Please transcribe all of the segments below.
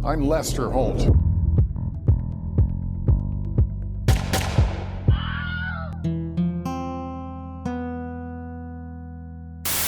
I'm Lester Holt.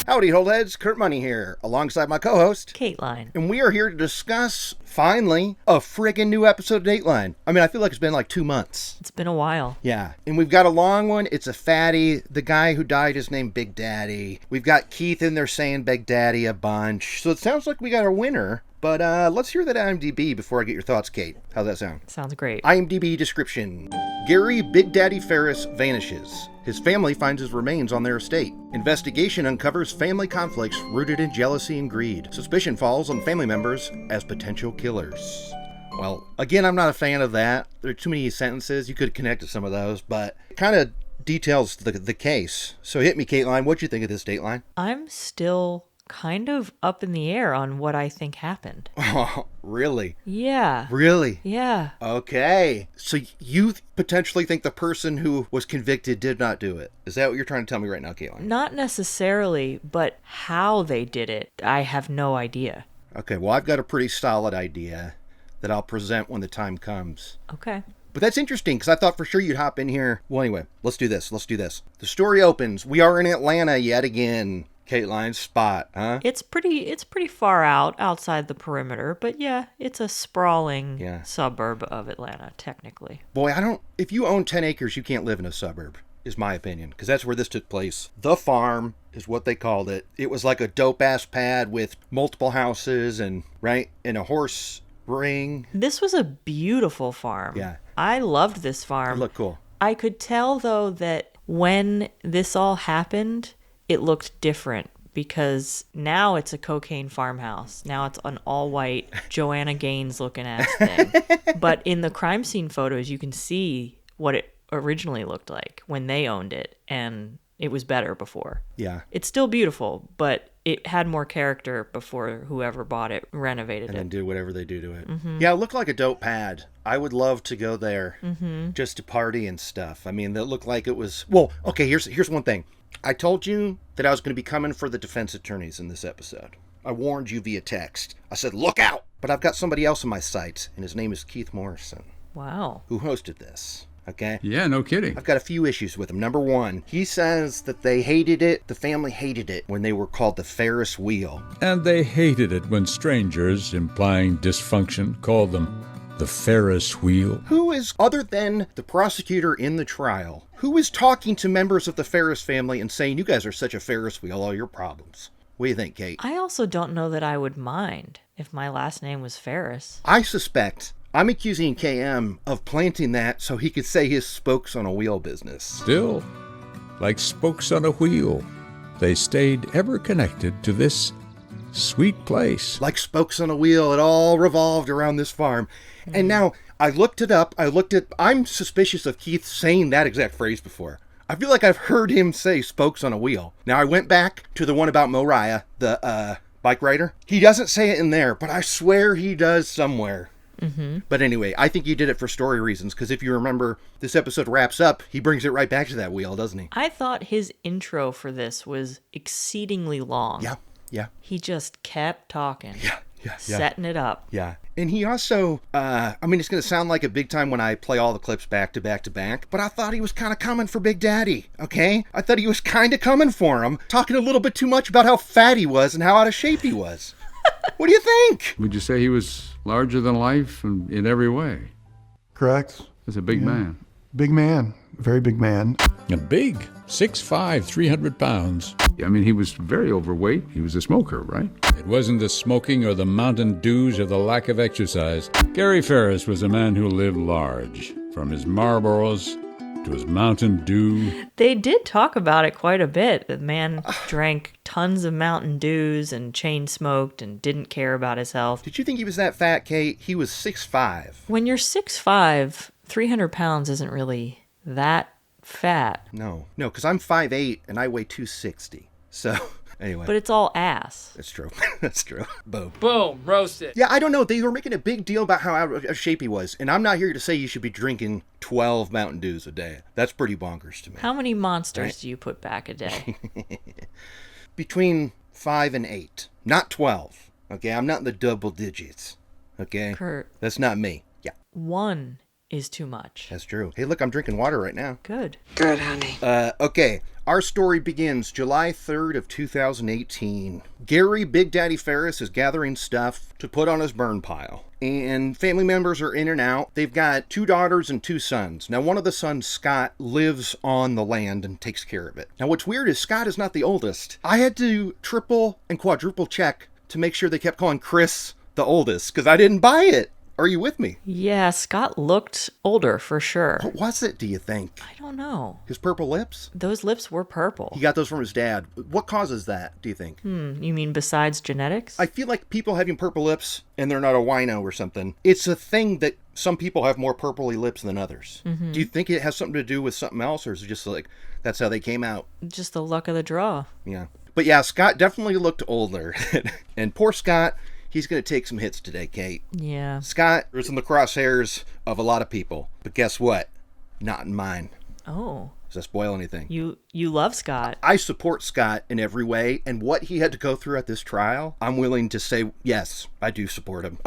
Howdy, Holdheads. Kurt Money here, alongside my co-host, Kateline. And we are here to discuss, finally, a friggin' new episode of Dateline. I mean, I feel like it's been like 2 months. It's been a while. Yeah, and we've got a long one. It's a fatty. The guy who died is named Big Daddy. We've got Keith in there saying Big Daddy a bunch. So it sounds like we got a winner. But let's hear that IMDb before I get your thoughts, Kate. How's that sound? Sounds great. IMDb description. Gary Big Daddy Ferris vanishes. His family finds his remains on their estate. Investigation uncovers family conflicts rooted in jealousy and greed. Suspicion falls on family members as potential killers. Well, again, I'm not a fan of that. There are too many sentences. You could connect to some of those, but it kind of details the case. So hit me, Kateline. What'd you think of this Dateline? I'm still kind of up in the air on what I think happened. Oh, really? Yeah. Really? Yeah. Okay. So you potentially think the person who was convicted did not do it. Is that what you're trying to tell me right now, Kateline? Not necessarily, but how they did it, I have no idea. Okay, well, I've got a pretty solid idea that I'll present when the time comes. Okay. But that's interesting, because I thought for sure you'd hop in here. Well, anyway, let's do this. The story opens. We are in Atlanta yet again. Kateline's spot, huh? It's pretty far outside the perimeter, but yeah, it's a sprawling suburb of Atlanta, technically. Boy, if you own 10 acres, you can't live in a suburb, is my opinion, because that's where this took place. The farm is what they called it. It was like a dope-ass pad with multiple houses and a horse ring. This was a beautiful farm. Yeah. I loved this farm. It looked cool. I could tell, though, that when this all happened, it looked different because now it's a cocaine farmhouse. Now it's an all-white Joanna Gaines looking ass thing. But in the crime scene photos, you can see what it originally looked like when they owned it, and it was better before. Yeah. It's still beautiful, but it had more character before whoever bought it renovated and it. then do whatever they do to it. Mm-hmm. Yeah, it looked like a dope pad. I would love to go there Mm-hmm. just to party and stuff. I mean, it looked like it was... Well, okay, here's one thing. I told you that I was going to be coming for the defense attorneys in this episode. I warned you via text. I said, look out! But I've got somebody else in my sights, and his name is Keith Morrison. Wow. Who hosted this. Okay? Yeah, no kidding. I've got a few issues with him. Number one, he says that they hated it, the family hated it, when they were called the Ferris wheel. And they hated it when strangers, implying dysfunction, called them the Ferris wheel. Who is, other than the prosecutor in the trial, who is talking to members of the Ferris family and saying, you guys are such a Ferris wheel, all your problems? What do you think, Kate? I also don't know that I would mind if my last name was Ferris. I suspect I'm accusing KM of planting that so he could say his spokes on a wheel business. Still, like spokes on a wheel, they stayed ever connected to this sweet place. Like spokes on a wheel, it all revolved around this farm. And now, I looked it up, I'm suspicious of Keith saying that exact phrase before. I feel like I've heard him say spokes on a wheel. Now, I went back to the one about Moriah, the bike rider. He doesn't say it in there, but I swear he does somewhere. Mm-hmm. But anyway, I think he did it for story reasons, because if you remember, this episode wraps up, he brings it right back to that wheel, doesn't he? I thought his intro for this was exceedingly long. Yeah. He just kept talking. Yeah. Setting it up. Yeah. And he also, it's going to sound like a big time when I play all the clips back to back to back, but I thought he was kind of coming for Big Daddy, okay? I thought he was kind of coming for him, talking a little bit too much about how fat he was and how out of shape he was. What do you think? Would you say he was larger than life in every way? Correct. He's a big man. Big man. Very big man. A big, 6'5", 300 pounds. I mean, he was very overweight. He was a smoker, right? It wasn't the smoking or the Mountain Dews or the lack of exercise. Gary Ferris was a man who lived large, from his Marlboros to his Mountain Dew. They did talk about it quite a bit. The man drank tons of Mountain Dews and chain smoked and didn't care about his health. Did you think he was that fat, Kate? He was 6'5". When you're 6'5", 300 pounds isn't really that fat. No, because I'm 5'8", and I weigh 260. So, anyway. But it's all ass. That's true. That's true. Boom. Boom. Roasted. Yeah, I don't know. They were making a big deal about how out of shape he was. And I'm not here to say you should be drinking 12 Mountain Dews a day. That's pretty bonkers to me. How many monsters do you put back a day? Between 5 and 8. Not 12. Okay, I'm not in the double digits. Okay? Kurt, That's not me. Yeah, one is too much. that's true. Hey, look, I'm drinking water right now. Good. Good, honey. Okay. Our story begins July 3rd of 2018. Gary Big Daddy Ferris is gathering stuff to put on his burn pile. And family members are in and out. They've got 2 daughters and 2 sons. Now, one of the sons, Scott, lives on the land and takes care of it. Now, what's weird is Scott is not the oldest. I had to triple and quadruple check to make sure they kept calling Chris the oldest, because I didn't buy it. Are you with me? Yeah, Scott looked older for sure. What was it, do you think? I don't know. His purple lips? Those lips were purple. He got those from his dad. What causes that, do you think? You mean besides genetics? I feel like people having purple lips and they're not a wino or something, it's a thing that some people have more purpley lips than others. Do you think it has something to do with something else, or is it just like that's how they came out? Just the luck of the draw. Yeah. But yeah, Scott definitely looked older. And poor Scott, he's going to take some hits today, Kate. Yeah. Scott is in the crosshairs of a lot of people. But guess what? Not in mine. Oh. Does that spoil anything? You love Scott. I support Scott in every way, and what he had to go through at this trial, I'm willing to say, yes, I do support him.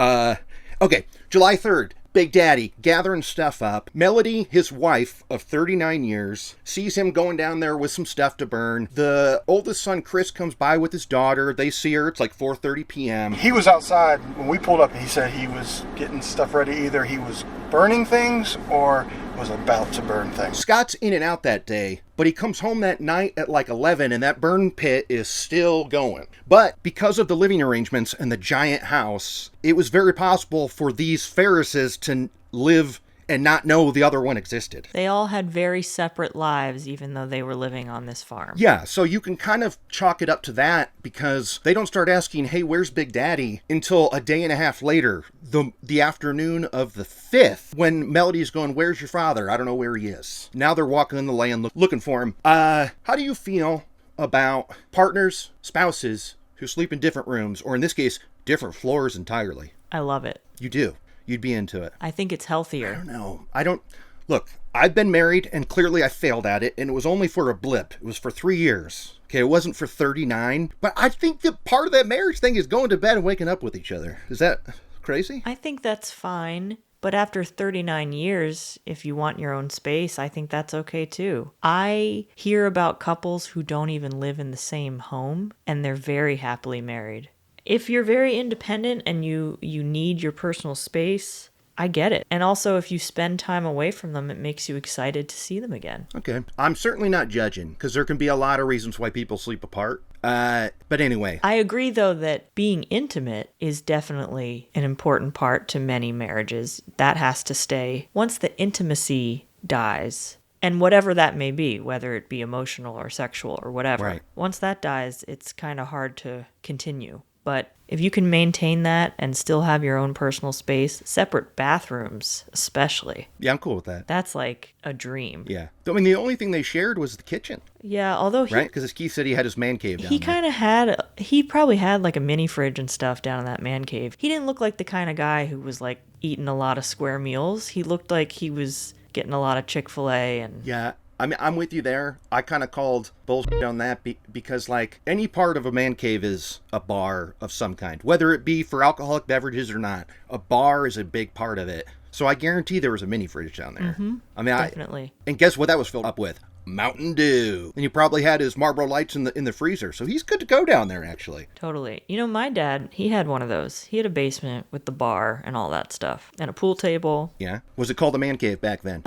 Okay, July 3rd. Big Daddy gathering stuff up. Melody, his wife of 39 years, sees him going down there with some stuff to burn. The oldest son, Chris, comes by with his daughter. They see her. It's like 4:30 p.m. He was outside when we pulled up, and he said he was getting stuff ready. Either he was burning things or was about to burn things. Scott's in and out that day, but he comes home that night at like 11, and that burn pit is still going. But because of the living arrangements and the giant house, it was very possible for these Ferrises to live and not know the other one existed. They all had very separate lives, even though they were living on this farm. Yeah, so you can kind of chalk it up to that, because they don't start asking, hey, where's Big Daddy, until a day and a half later, the afternoon of the 5th, when Melody's going, where's your father? I don't know where he is. Now they're walking in the land looking for him. How do you feel about partners, spouses, who sleep in different rooms, or in this case, different floors entirely? I love it. You do. You'd be into it. I think it's healthier. No, I don't. Look, I've been married, and clearly I failed at it, and it was only for a blip. It was for 3 years. Okay, it wasn't for 39. But I think that part of that marriage thing is going to bed and waking up with each other. Is that crazy? I think that's fine. But after 39 years, if you want your own space, I think that's okay too. I hear about couples who don't even live in the same home, and they're very happily married. If you're very independent and you need your personal space, I get it. And also, if you spend time away from them, it makes you excited to see them again. Okay. I'm certainly not judging, because there can be a lot of reasons why people sleep apart. But anyway. I agree, though, that being intimate is definitely an important part to many marriages. That has to stay. Once the intimacy dies, and whatever that may be, whether it be emotional or sexual or whatever, right. Once that dies, it's kind of hard to continue. But if you can maintain that and still have your own personal space, separate bathrooms especially. Yeah, I'm cool with that. That's like a dream. Yeah. I mean, the only thing they shared was the kitchen. Yeah, although right? Because as Keith said, he had his man cave down there. He probably had like a mini fridge and stuff down in that man cave. He didn't look like the kind of guy who was like eating a lot of square meals. He looked like he was getting a lot of Chick-fil-A and... Yeah. I mean, I'm with you there. I kind of called bullshit on that because, like, any part of a man cave is a bar of some kind. Whether it be for alcoholic beverages or not, a bar is a big part of it. So I guarantee there was a mini fridge down there. Mm-hmm. I mean, definitely. And guess what that was filled up with? Mountain Dew. And he probably had his Marlboro Lights in the freezer. So he's good to go down there, actually. Totally. You know, my dad, he had one of those. He had a basement with the bar and all that stuff. And a pool table. Yeah. Was it called a man cave back then?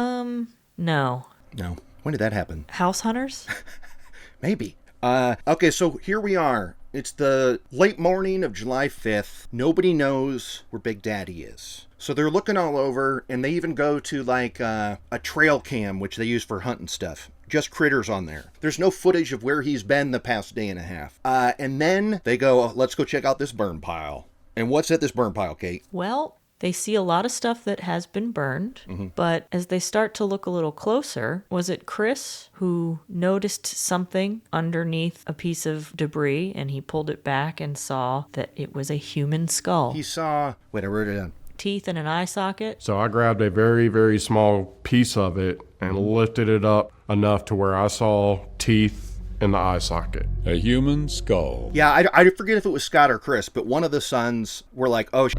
No. No. When did that happen? House hunters? Maybe. Okay, so here we are. It's the late morning of July 5th. Nobody knows where Big Daddy is. So they're looking all over, and they even go to like a trail cam, which they use for hunting stuff. Just critters on there. There's no footage of where he's been the past day and a half. And then they go, let's go check out this burn pile. And what's at this burn pile, Kate? Well, they see a lot of stuff that has been burned, but as they start to look a little closer, was it Chris who noticed something underneath a piece of debris, and he pulled it back and saw that it was a human skull? He saw... Wait, I wrote it down. Teeth and an eye socket. So I grabbed a very, very small piece of it and lifted it up enough to where I saw teeth in the eye socket. A human skull. Yeah, I forget if it was Scott or Chris, but one of the sons were like, oh,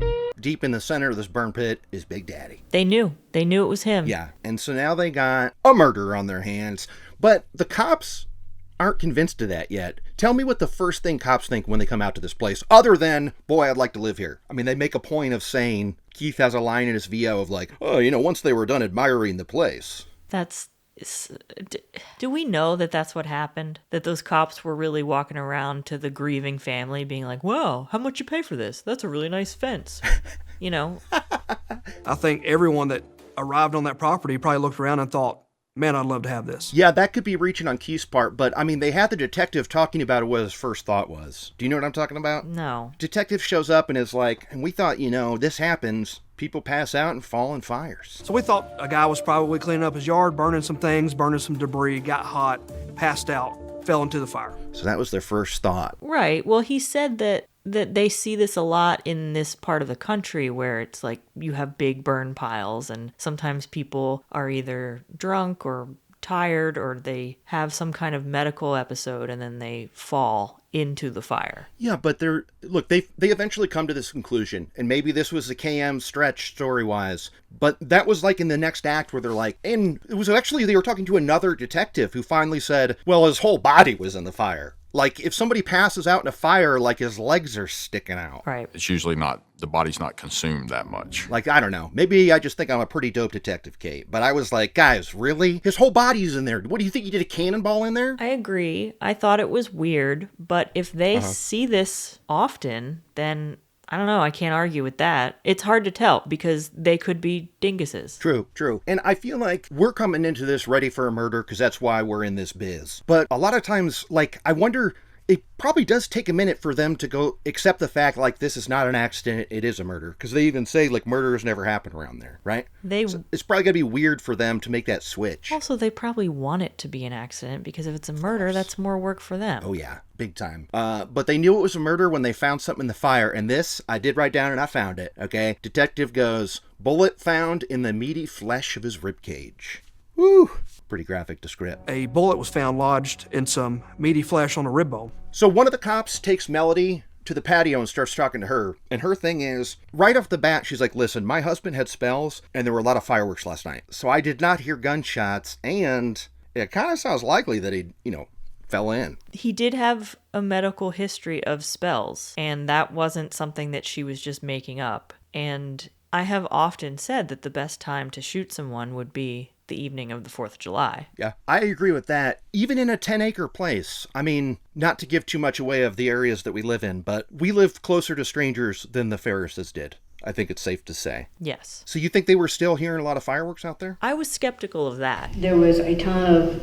deep in the center of this burn pit is Big Daddy. They knew. They knew it was him. Yeah, and so now they got a murderer on their hands. But the cops aren't convinced of that yet. Tell me what the first thing cops think when they come out to this place, other than, boy, I'd like to live here. I mean, they make a point of saying, Keith has a line in his VO of like, oh, once they were done admiring the place. Do we know that that's what happened? That those cops were really walking around to the grieving family being like, wow, how much you pay for this? That's a really nice fence. I think everyone that arrived on that property probably looked around and thought, man, I'd love to have this. Yeah, that could be reaching on Keith's part, but I mean, they had the detective talking about what his first thought was. Do you know what I'm talking about? No. Detective shows up and is like, and we thought, this happens. People pass out and fall in fires. So we thought a guy was probably cleaning up his yard, burning some things, burning some debris, got hot, passed out, fell into the fire. So that was their first thought. Right. Well, he said that they see this a lot in this part of the country where it's like you have big burn piles and sometimes people are either drunk or tired or they have some kind of medical episode and then they fall into the fire. Yeah, but they eventually come to this conclusion, and maybe this was the KM stretch story-wise, but that was like in the next act where they're like, and it was actually, they were talking to another detective who finally said, well, his whole body was in the fire. Like, if somebody passes out in a fire, like, his legs are sticking out. Right. It's usually not, the body's not consumed that much. Like, I don't know. Maybe I just think I'm a pretty dope detective, Kate. But I was like, guys, really? His whole body's in there. What do you think, you did a cannonball in there? I agree. I thought it was weird, but if they see this often, then I don't know. I can't argue with that. It's hard to tell because they could be dinguses. True. And I feel like we're coming into this ready for a murder because that's why we're in this biz. But a lot of times, like, I wonder, it probably does take a minute for them to go accept the fact, like, this is not an accident, it is a murder. Because they even say, like, murders never happen around there, right? So it's probably going to be weird for them to make that switch. Also, they probably want it to be an accident because if it's a murder, that's more work for them. Oh, yeah. Big time. But they knew it was a murder when they found something in the fire. And this, I did write down and I found it, okay? Detective goes, bullet found in the meaty flesh of his ribcage. Woo! Pretty graphic description. A bullet was found lodged in some meaty flesh on a rib bone. So one of the cops takes Melody to the patio and starts talking to her. And her thing is, right off the bat, she's like, listen, my husband had spells and there were a lot of fireworks last night. So I did not hear gunshots. And it kind of sounds likely that he, fell in. He did have a medical history of spells, and that wasn't something that she was just making up. And I have often said that the best time to shoot someone would be the evening of the 4th of July. Yeah, I agree with that. Even in a 10-acre place. I mean, not to give too much away of the areas that we live in, but we live closer to strangers than the Ferrises did. I think it's safe to say. Yes. So you think they were still hearing a lot of fireworks out there? I was skeptical of that. There was a ton of,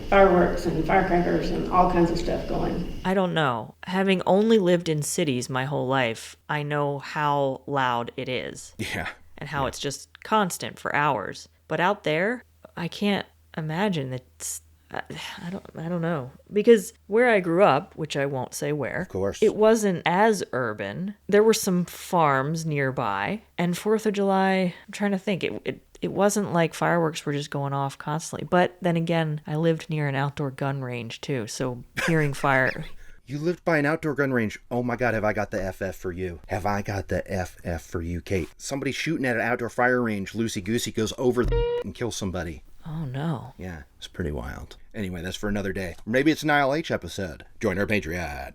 fireworks and firecrackers and all kinds of stuff going. I don't know. Having only lived in cities my whole life, I know how loud it is. Yeah. And how it's just constant for hours. But out there, I can't imagine that. I don't know. Because where I grew up, which I won't say where, of course, it wasn't as urban. There were some farms nearby. And 4th of July, I'm trying to think, it wasn't like fireworks were just going off constantly. But then again, I lived near an outdoor gun range too. So hearing fire... You lived by an outdoor gun range. Oh my God, have I got the FF for you? Have I got the FF for you, Kate? Somebody shooting at an outdoor fire range, loosey-goosey, goes over and kills somebody. Oh no. Yeah, it's pretty wild. Anyway, that's for another day. Maybe it's an ILH episode. Join our Patreon.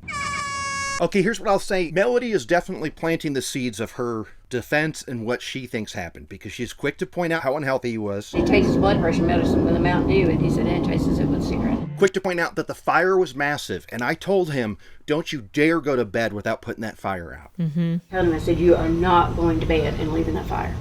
Okay, here's what I'll say. Melody is definitely planting the seeds of her defense and what she thinks happened, because she's quick to point out how unhealthy he was. He takes his blood pressure medicine with a Mountain Dew, and he said, and chases it with a cigarette. Quick to point out that the fire was massive, and I told him, don't you dare go to bed without putting that fire out. Mm-hmm. Told him, I said, you are not going to bed and leaving that fire.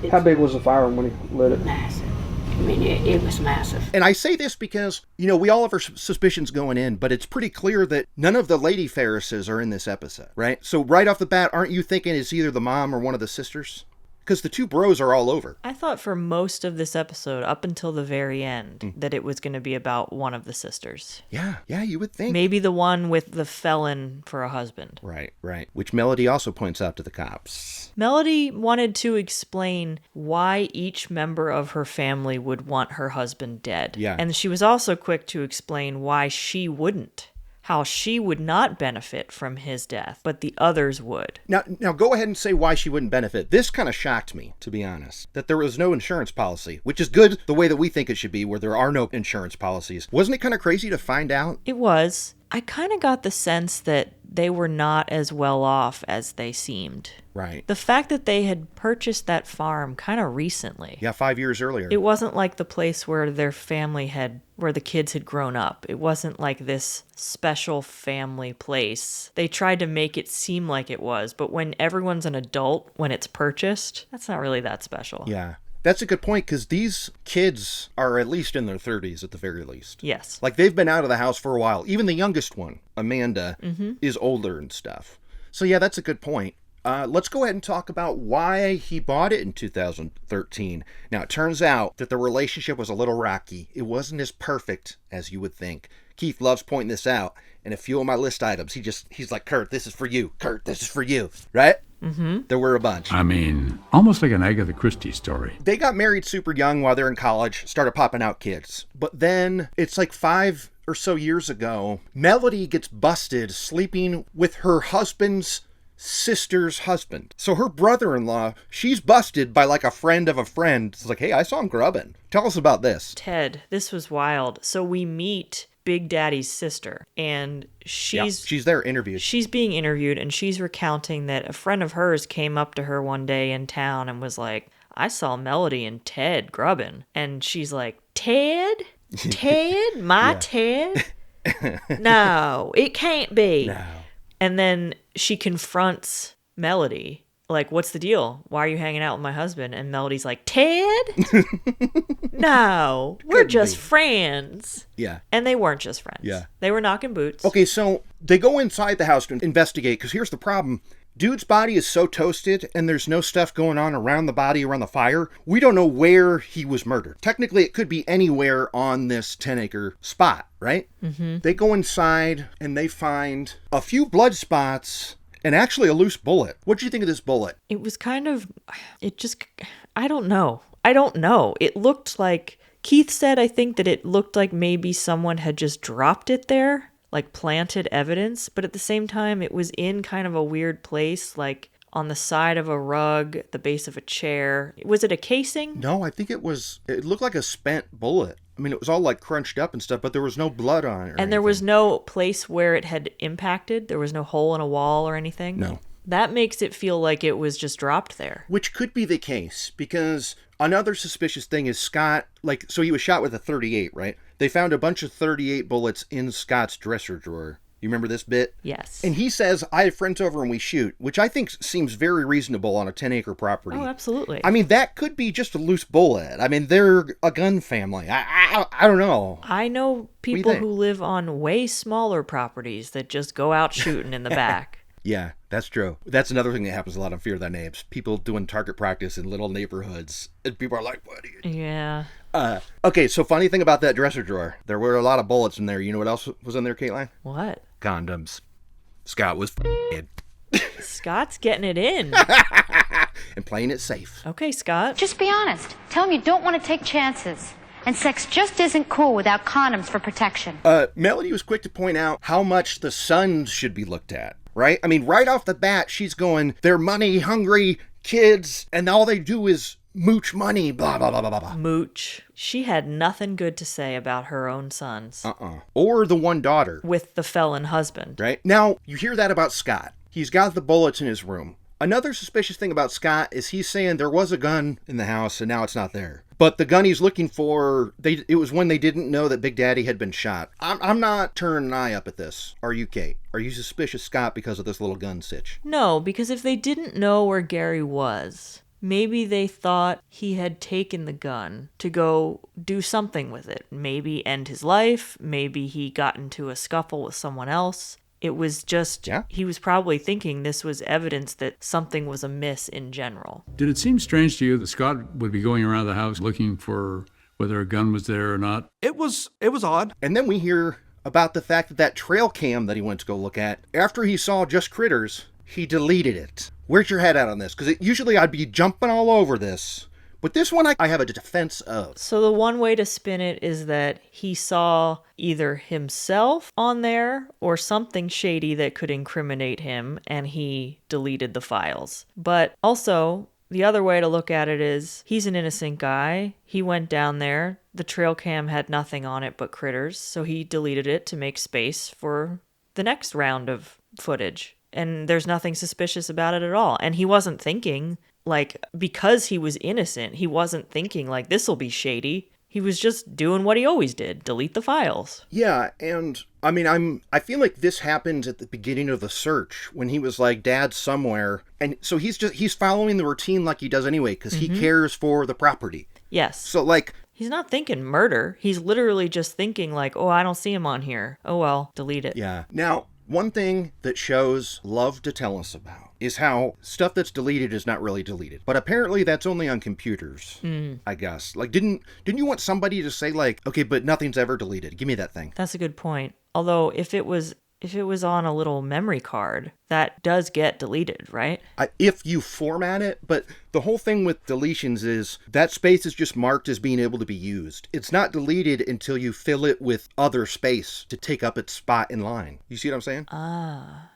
How big was the fire when he lit it? Massive. I mean, it was massive. And I say this because, we all have our suspicions going in, but it's pretty clear that none of the lady Ferrises are in this episode, right? So right off the bat, aren't you thinking it's either the mom or one of the sisters? Because the two bros are all over. I thought for most of this episode, up until the very end, that it was going to be about one of the sisters. Yeah, you would think. Maybe the one with the felon for a husband. Right. Which Melody also points out to the cops. Melody wanted to explain why each member of her family would want her husband dead. Yeah. And she was also quick to explain why she wouldn't how she would not benefit from his death, but the others would. Now go ahead and say why she wouldn't benefit. This kind of shocked me, to be honest, that there was no insurance policy, which is good the way that we think it should be, where there are no insurance policies. Wasn't it kind of crazy to find out? It was. I kind of got the sense that they were not as well off as they seemed. Right. The fact that they had purchased that farm kind of recently. Yeah, 5 years earlier. It wasn't like the place where their family where the kids had grown up. It wasn't like this special family place. They tried to make it seem like it was, but when everyone's an adult, when it's purchased, that's not really that special. Yeah. That's a good point, because these kids are at least in their 30s at the very least. Yes. Like, they've been out of the house for a while. Even the youngest one, Amanda, is older and stuff. So, yeah, that's a good point. Let's go ahead and talk about why he bought it in 2013. Now, it turns out that the relationship was a little rocky. It wasn't as perfect as you would think. Keith loves pointing this out. And a few of my list items, he's like, Kurt, this is for you. Kurt, this is for you. Right? Mm-hmm. There were a bunch. I mean, almost like an Agatha Christie story. They got married super young while they're in college, started popping out kids. But then it's like 5 or so years ago, Melody gets busted sleeping with her husband's sister's husband. So her brother-in-law, she's busted by like a friend of a friend. It's like, hey, I saw him grubbing. Tell us about this. Ted, this was wild. So we meet Big Daddy's sister, and she's there interviewed. She's being interviewed, and she's recounting that a friend of hers came up to her one day in town and was like, I saw Melody and Ted grubbing. And she's like, Ted? Ted? My Ted? No, it can't be. No. And then she confronts Melody. Like, what's the deal? Why are you hanging out with my husband? And Melody's like, Ted? No, we're just friends. Yeah. And they weren't just friends. Yeah. They were knocking boots. Okay, so they go inside the house to investigate, because here's the problem. Dude's body is so toasted, and there's no stuff going on around the body, around the fire. We don't know where he was murdered. Technically, it could be anywhere on this 10-acre spot, right? Mm-hmm. They go inside, and they find a few blood spots and actually a loose bullet. What do you think of this bullet? It was I don't know. It looked like, Keith said, I think that it looked like maybe someone had just dropped it there, like planted evidence, but at the same time, it was in kind of a weird place, like on the side of a rug, the base of a chair. Was it a casing? No, I think it looked like a spent bullet. I mean, it was all like crunched up and stuff, but there was no blood on it. And there was no place where it had impacted? There was no hole in a wall or anything? No. That makes it feel like it was just dropped there. Which could be the case, because another suspicious thing is Scott, so he was shot with a .38, right? They found a bunch of .38 bullets in Scott's dresser drawer. You remember this bit? Yes. And he says, I have friends over and we shoot, which I think seems very reasonable on a 10-acre property. Oh, absolutely. I mean, that could be just a loose bullet. I mean, they're a gun family. I don't know. I know people who live on way smaller properties that just go out shooting in the back. Yeah, that's true. That's another thing that happens a lot on Fear of Thy Names. People doing target practice in little neighborhoods. And people are like, what are you doing? Yeah. Okay, so funny thing about that dresser drawer. There were a lot of bullets in there. You know what else was in there, Kateline? What? Condoms. Scott was in. Scott's getting it in. And playing it safe. Okay, Scott. Just be honest. Tell him you don't want to take chances. And sex just isn't cool without condoms for protection. Melody was quick to point out how much the sons should be looked at, right? I mean, right off the bat, she's going, they're money hungry kids, and all they do is mooch money, blah, blah, blah, blah, blah. Mooch. She had nothing good to say about her own sons. Or the one daughter. With the felon husband. Right? Now, you hear that about Scott. He's got the bullets in his room. Another suspicious thing about Scott is he's saying there was a gun in the house and now it's not there. But the gun he's looking for, it was when they didn't know that Big Daddy had been shot. I'm not turning an eye up at this. Are you, Kate? Are you suspicious, Scott, because of this little gun sitch? No, because if they didn't know where Gary was, maybe they thought he had taken the gun to go do something with it. Maybe end his life. Maybe he got into a scuffle with someone else. It was just, He was probably thinking this was evidence that something was amiss in general. Did it seem strange to you that Scott would be going around the house looking for whether a gun was there or not? It was odd. And then we hear about the fact that trail cam that he went to go look at, after he saw Just Critters, he deleted it. Where's your head at on this? Because usually I'd be jumping all over this. But this one I have a defense of. So the one way to spin it is that he saw either himself on there or something shady that could incriminate him, and he deleted the files. But also, the other way to look at it is he's an innocent guy. He went down there. The trail cam had nothing on it but critters, so he deleted it to make space for the next round of footage. And there's nothing suspicious about it at all. And he wasn't thinking, like, because he was innocent, he wasn't thinking, like, this'll be shady. He was just doing what he always did, delete the files. Yeah, and I mean, I feel like this happened at the beginning of the search when he was like, Dad's somewhere. And so he's following the routine like he does anyway, because he cares for the property. Yes. So, like, he's not thinking murder. He's literally just thinking, like, oh, I don't see him on here. Oh, well, delete it. Yeah. Now, one thing that shows love to tell us about is how stuff that's deleted is not really deleted. But apparently that's only on computers, I guess. Like, didn't you want somebody to say, like, okay, but nothing's ever deleted. Give me that thing. That's a good point. Although, if it was on a little memory card, that does get deleted, right? If you format it, but the whole thing with deletions is that space is just marked as being able to be used. It's not deleted until you fill it with other space to take up its spot in line. You see what I'm saying?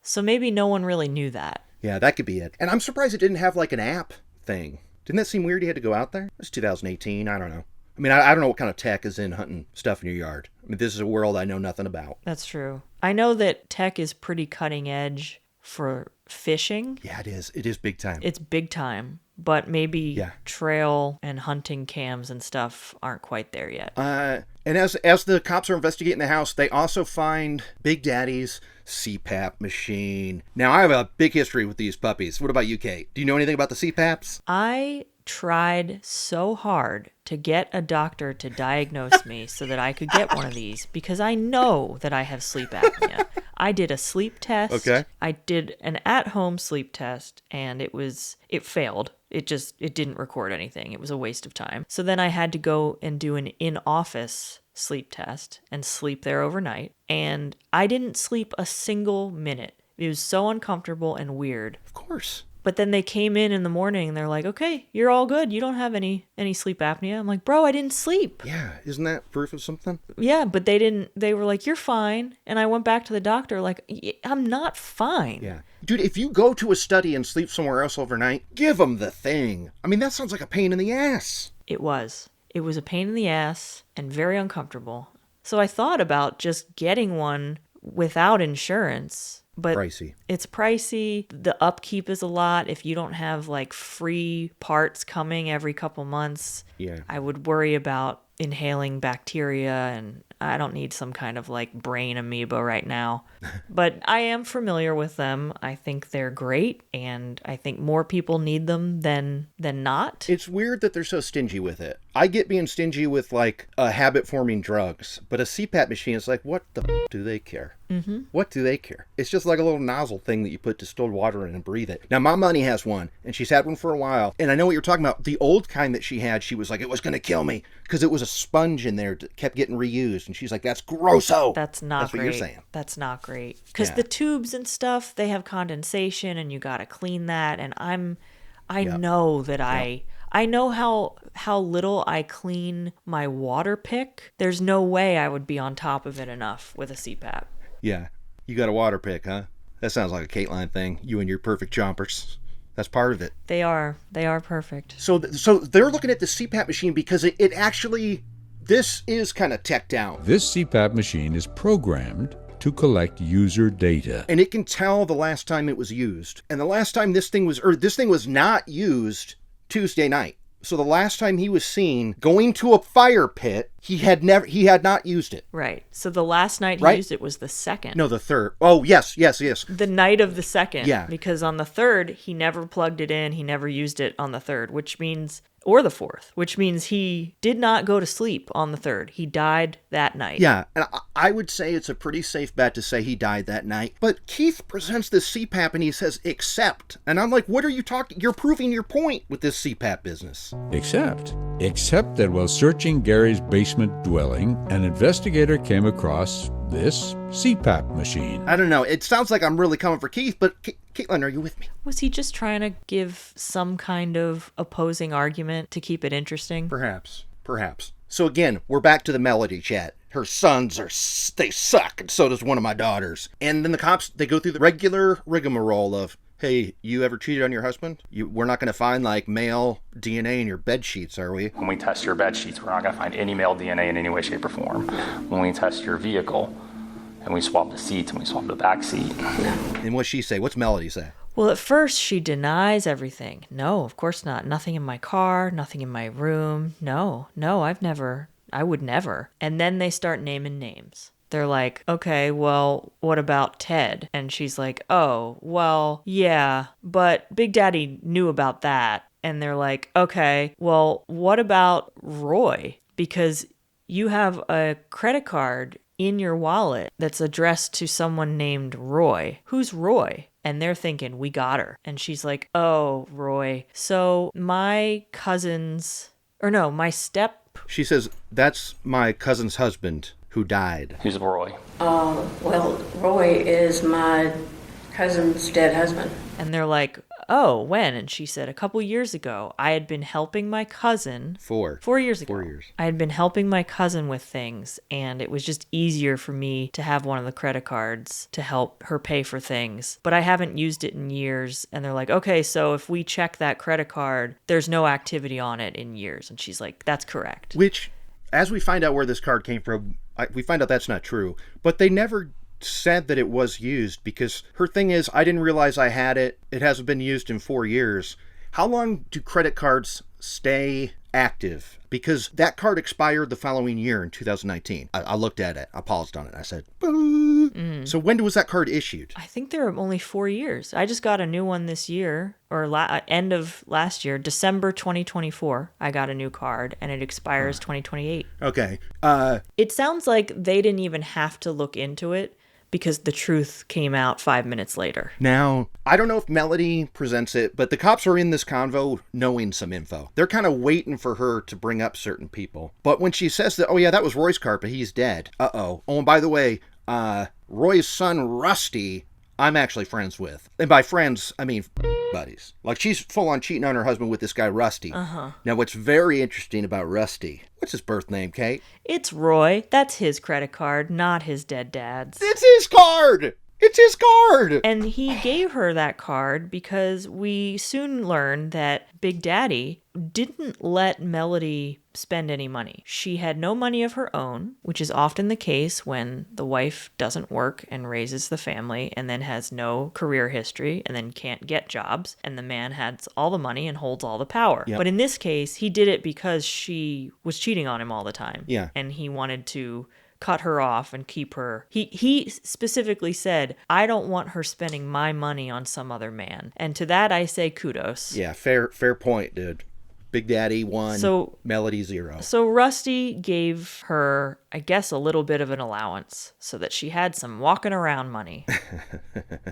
So maybe no one really knew that. Yeah, that could be it. And I'm surprised it didn't have like an app thing. Didn't that seem weird he had to go out there? It's 2018. I don't know. I mean, I don't know what kind of tech is in hunting stuff in your yard. I mean, this is a world I know nothing about. That's true. I know that tech is pretty cutting edge for fishing. Yeah, it is. It is big time. It's big time. But maybe trail and hunting cams and stuff aren't quite there yet. And as the cops are investigating the house, they also find Big Daddy's CPAP machine. Now, I have a big history with these puppies. What about you, Kate? Do you know anything about the CPAPs? I tried so hard to get a doctor to diagnose me so that I could get one of these because I know that I have sleep apnea. I did a sleep test. Okay. I did an at-home sleep test and it failed. It didn't record anything. It was a waste of time. So then I had to go and do an in-office sleep test and sleep there overnight. And I didn't sleep a single minute. It was so uncomfortable and weird. Of course. But then they came in the morning and they're like, okay, you're all good. You don't have any sleep apnea. I'm like, bro, I didn't sleep. Yeah. Isn't that proof of something? Yeah, but they were like, you're fine. And I went back to the doctor like, I'm not fine. Yeah. Dude, if you go to a study and sleep somewhere else overnight, give them the thing. I mean, that sounds like a pain in the ass. It was. It was a pain in the ass and very uncomfortable. So I thought about just getting one without insurance. But pricey. It's pricey. The upkeep is a lot. If you don't have like free parts coming every couple months, I would worry about inhaling bacteria, and I don't need some kind of like brain amoeba right now. But I am familiar with them. I think they're great, and I think more people need them than not. It's weird that they're so stingy with it. I get being stingy with like habit-forming drugs, but a CPAP machine is like, what the do they care? Mm-hmm. What do they care? It's just like a little nozzle thing that you put distilled water in and breathe it. Now, my money has one, and she's had one for a while, and I know what you're talking about. The old kind that she had, she was like, it was going to kill me because it was a sponge in there that kept getting reused, and she's like, that's grosso. That's not That's great. what you're saying. That's not great. Because the tubes and stuff, they have condensation, and you got to clean that, and I know that I know how little I clean my water pick. There's no way I would be on top of it enough with a CPAP. Yeah. You got a water pick, huh? That sounds like a Kateline thing. You and your perfect chompers. That's part of it. They are perfect. So they're looking at the CPAP machine because it actually, this is kind of teched out. This CPAP machine is programmed to collect user data. And it can tell the last time it was used. And the last time this thing was not used Tuesday night. So the last time he was seen going to a fire pit, he had not used it. Right. So the last night he used it was the second. No, the third. Oh, yes. The night of the second. Yeah. Because on the third, he never plugged it in. He never used it on the third, or the fourth, which means he did not go to sleep on the third. He died that night. Yeah, and I would say it's a pretty safe bet to say he died that night. But Keith presents this CPAP and he says, except. And I'm like, what are you talking? You're proving your point with this CPAP business. Except that while searching Gary's basement basement dwelling, an investigator came across this CPAP machine. I don't know. It sounds like I'm really coming for Keith, but Caitlin, are you with me? Was he just trying to give some kind of opposing argument to keep it interesting? Perhaps. So again, we're back to the Melody chat. Her sons they suck, and so does one of my daughters. And then the cops, they go through the regular rigmarole of, hey, you ever cheated on your husband? We're not going to find, like, male DNA in your bed sheets, are we? When we test your bed sheets, we're not going to find any male DNA in any way, shape, or form. When we test your vehicle, and we swab the seats, and we swab the back seat. And what's she say? What's Melody say? Well, at first, she denies everything. No, of course not. Nothing in my car, nothing in my room. No, I would never. And then they start naming names. They're like, okay, well, what about Ted? And she's like, oh, well, yeah, but Big Daddy knew about that. And they're like, okay, well, what about Roy? Because you have a credit card in your wallet that's addressed to someone named Roy. Who's Roy? And they're thinking, we got her. And she's like, oh, Roy. So my She says, that's my cousin's husband who died. Who's Roy? Well, Roy is my cousin's dead husband. And they're like, oh, when? And she said, a couple years ago. I had been helping my cousin. 4 years ago. 4 years. I had been helping my cousin with things, and it was just easier for me to have one of the credit cards to help her pay for things. But I haven't used it in years. And they're like, okay, so if we check that credit card, there's no activity on it in years. And she's like, that's correct. Which, as we find out where this card came from, we find out that's not true. But they never said that it was used, because her thing is, I didn't realize I had it. It hasn't been used in 4 years. How long do credit cards stay active? Because that card expired the following year in 2019. I looked at it. I paused on it. I said, So when was that card issued? I think they're only 4 years. I just got a new one this year, or end of last year, December 2024. I got a new card, and it expires 2028. Okay. It sounds like they didn't even have to look into it, because the truth came out 5 minutes later. Now, I don't know if Melody presents it, but the cops are in this convo knowing some info. They're kind of waiting for her to bring up certain people. But when she says that, oh yeah, that was Roy's car, but he's dead. Uh-oh. Oh, and by the way, Roy's son, Rusty, I'm actually friends with. And by friends, I mean buddies. Like, she's full on cheating on her husband with this guy, Rusty. Uh-huh. Now, what's very interesting about Rusty, what's his birth name, Kate? It's Roy. That's his credit card, not his dead dad's. It's his card! It's his card! And he gave her that card because we soon learned that Big Daddy didn't let Melody spend any money. She had no money of her own, which is often the case when the wife doesn't work and raises the family and then has no career history and then can't get jobs, and the man has all the money and holds all the power. Yep. But in this case, he did it because she was cheating on him all the time. Yeah. And he wanted to cut her off and keep her. He specifically said, I don't want her spending my money on some other man. And to that I say kudos. Yeah, fair point, dude. Big Daddy 1, Melody 0. So Rusty gave her, I guess, a little bit of an allowance so that she had some walking around money.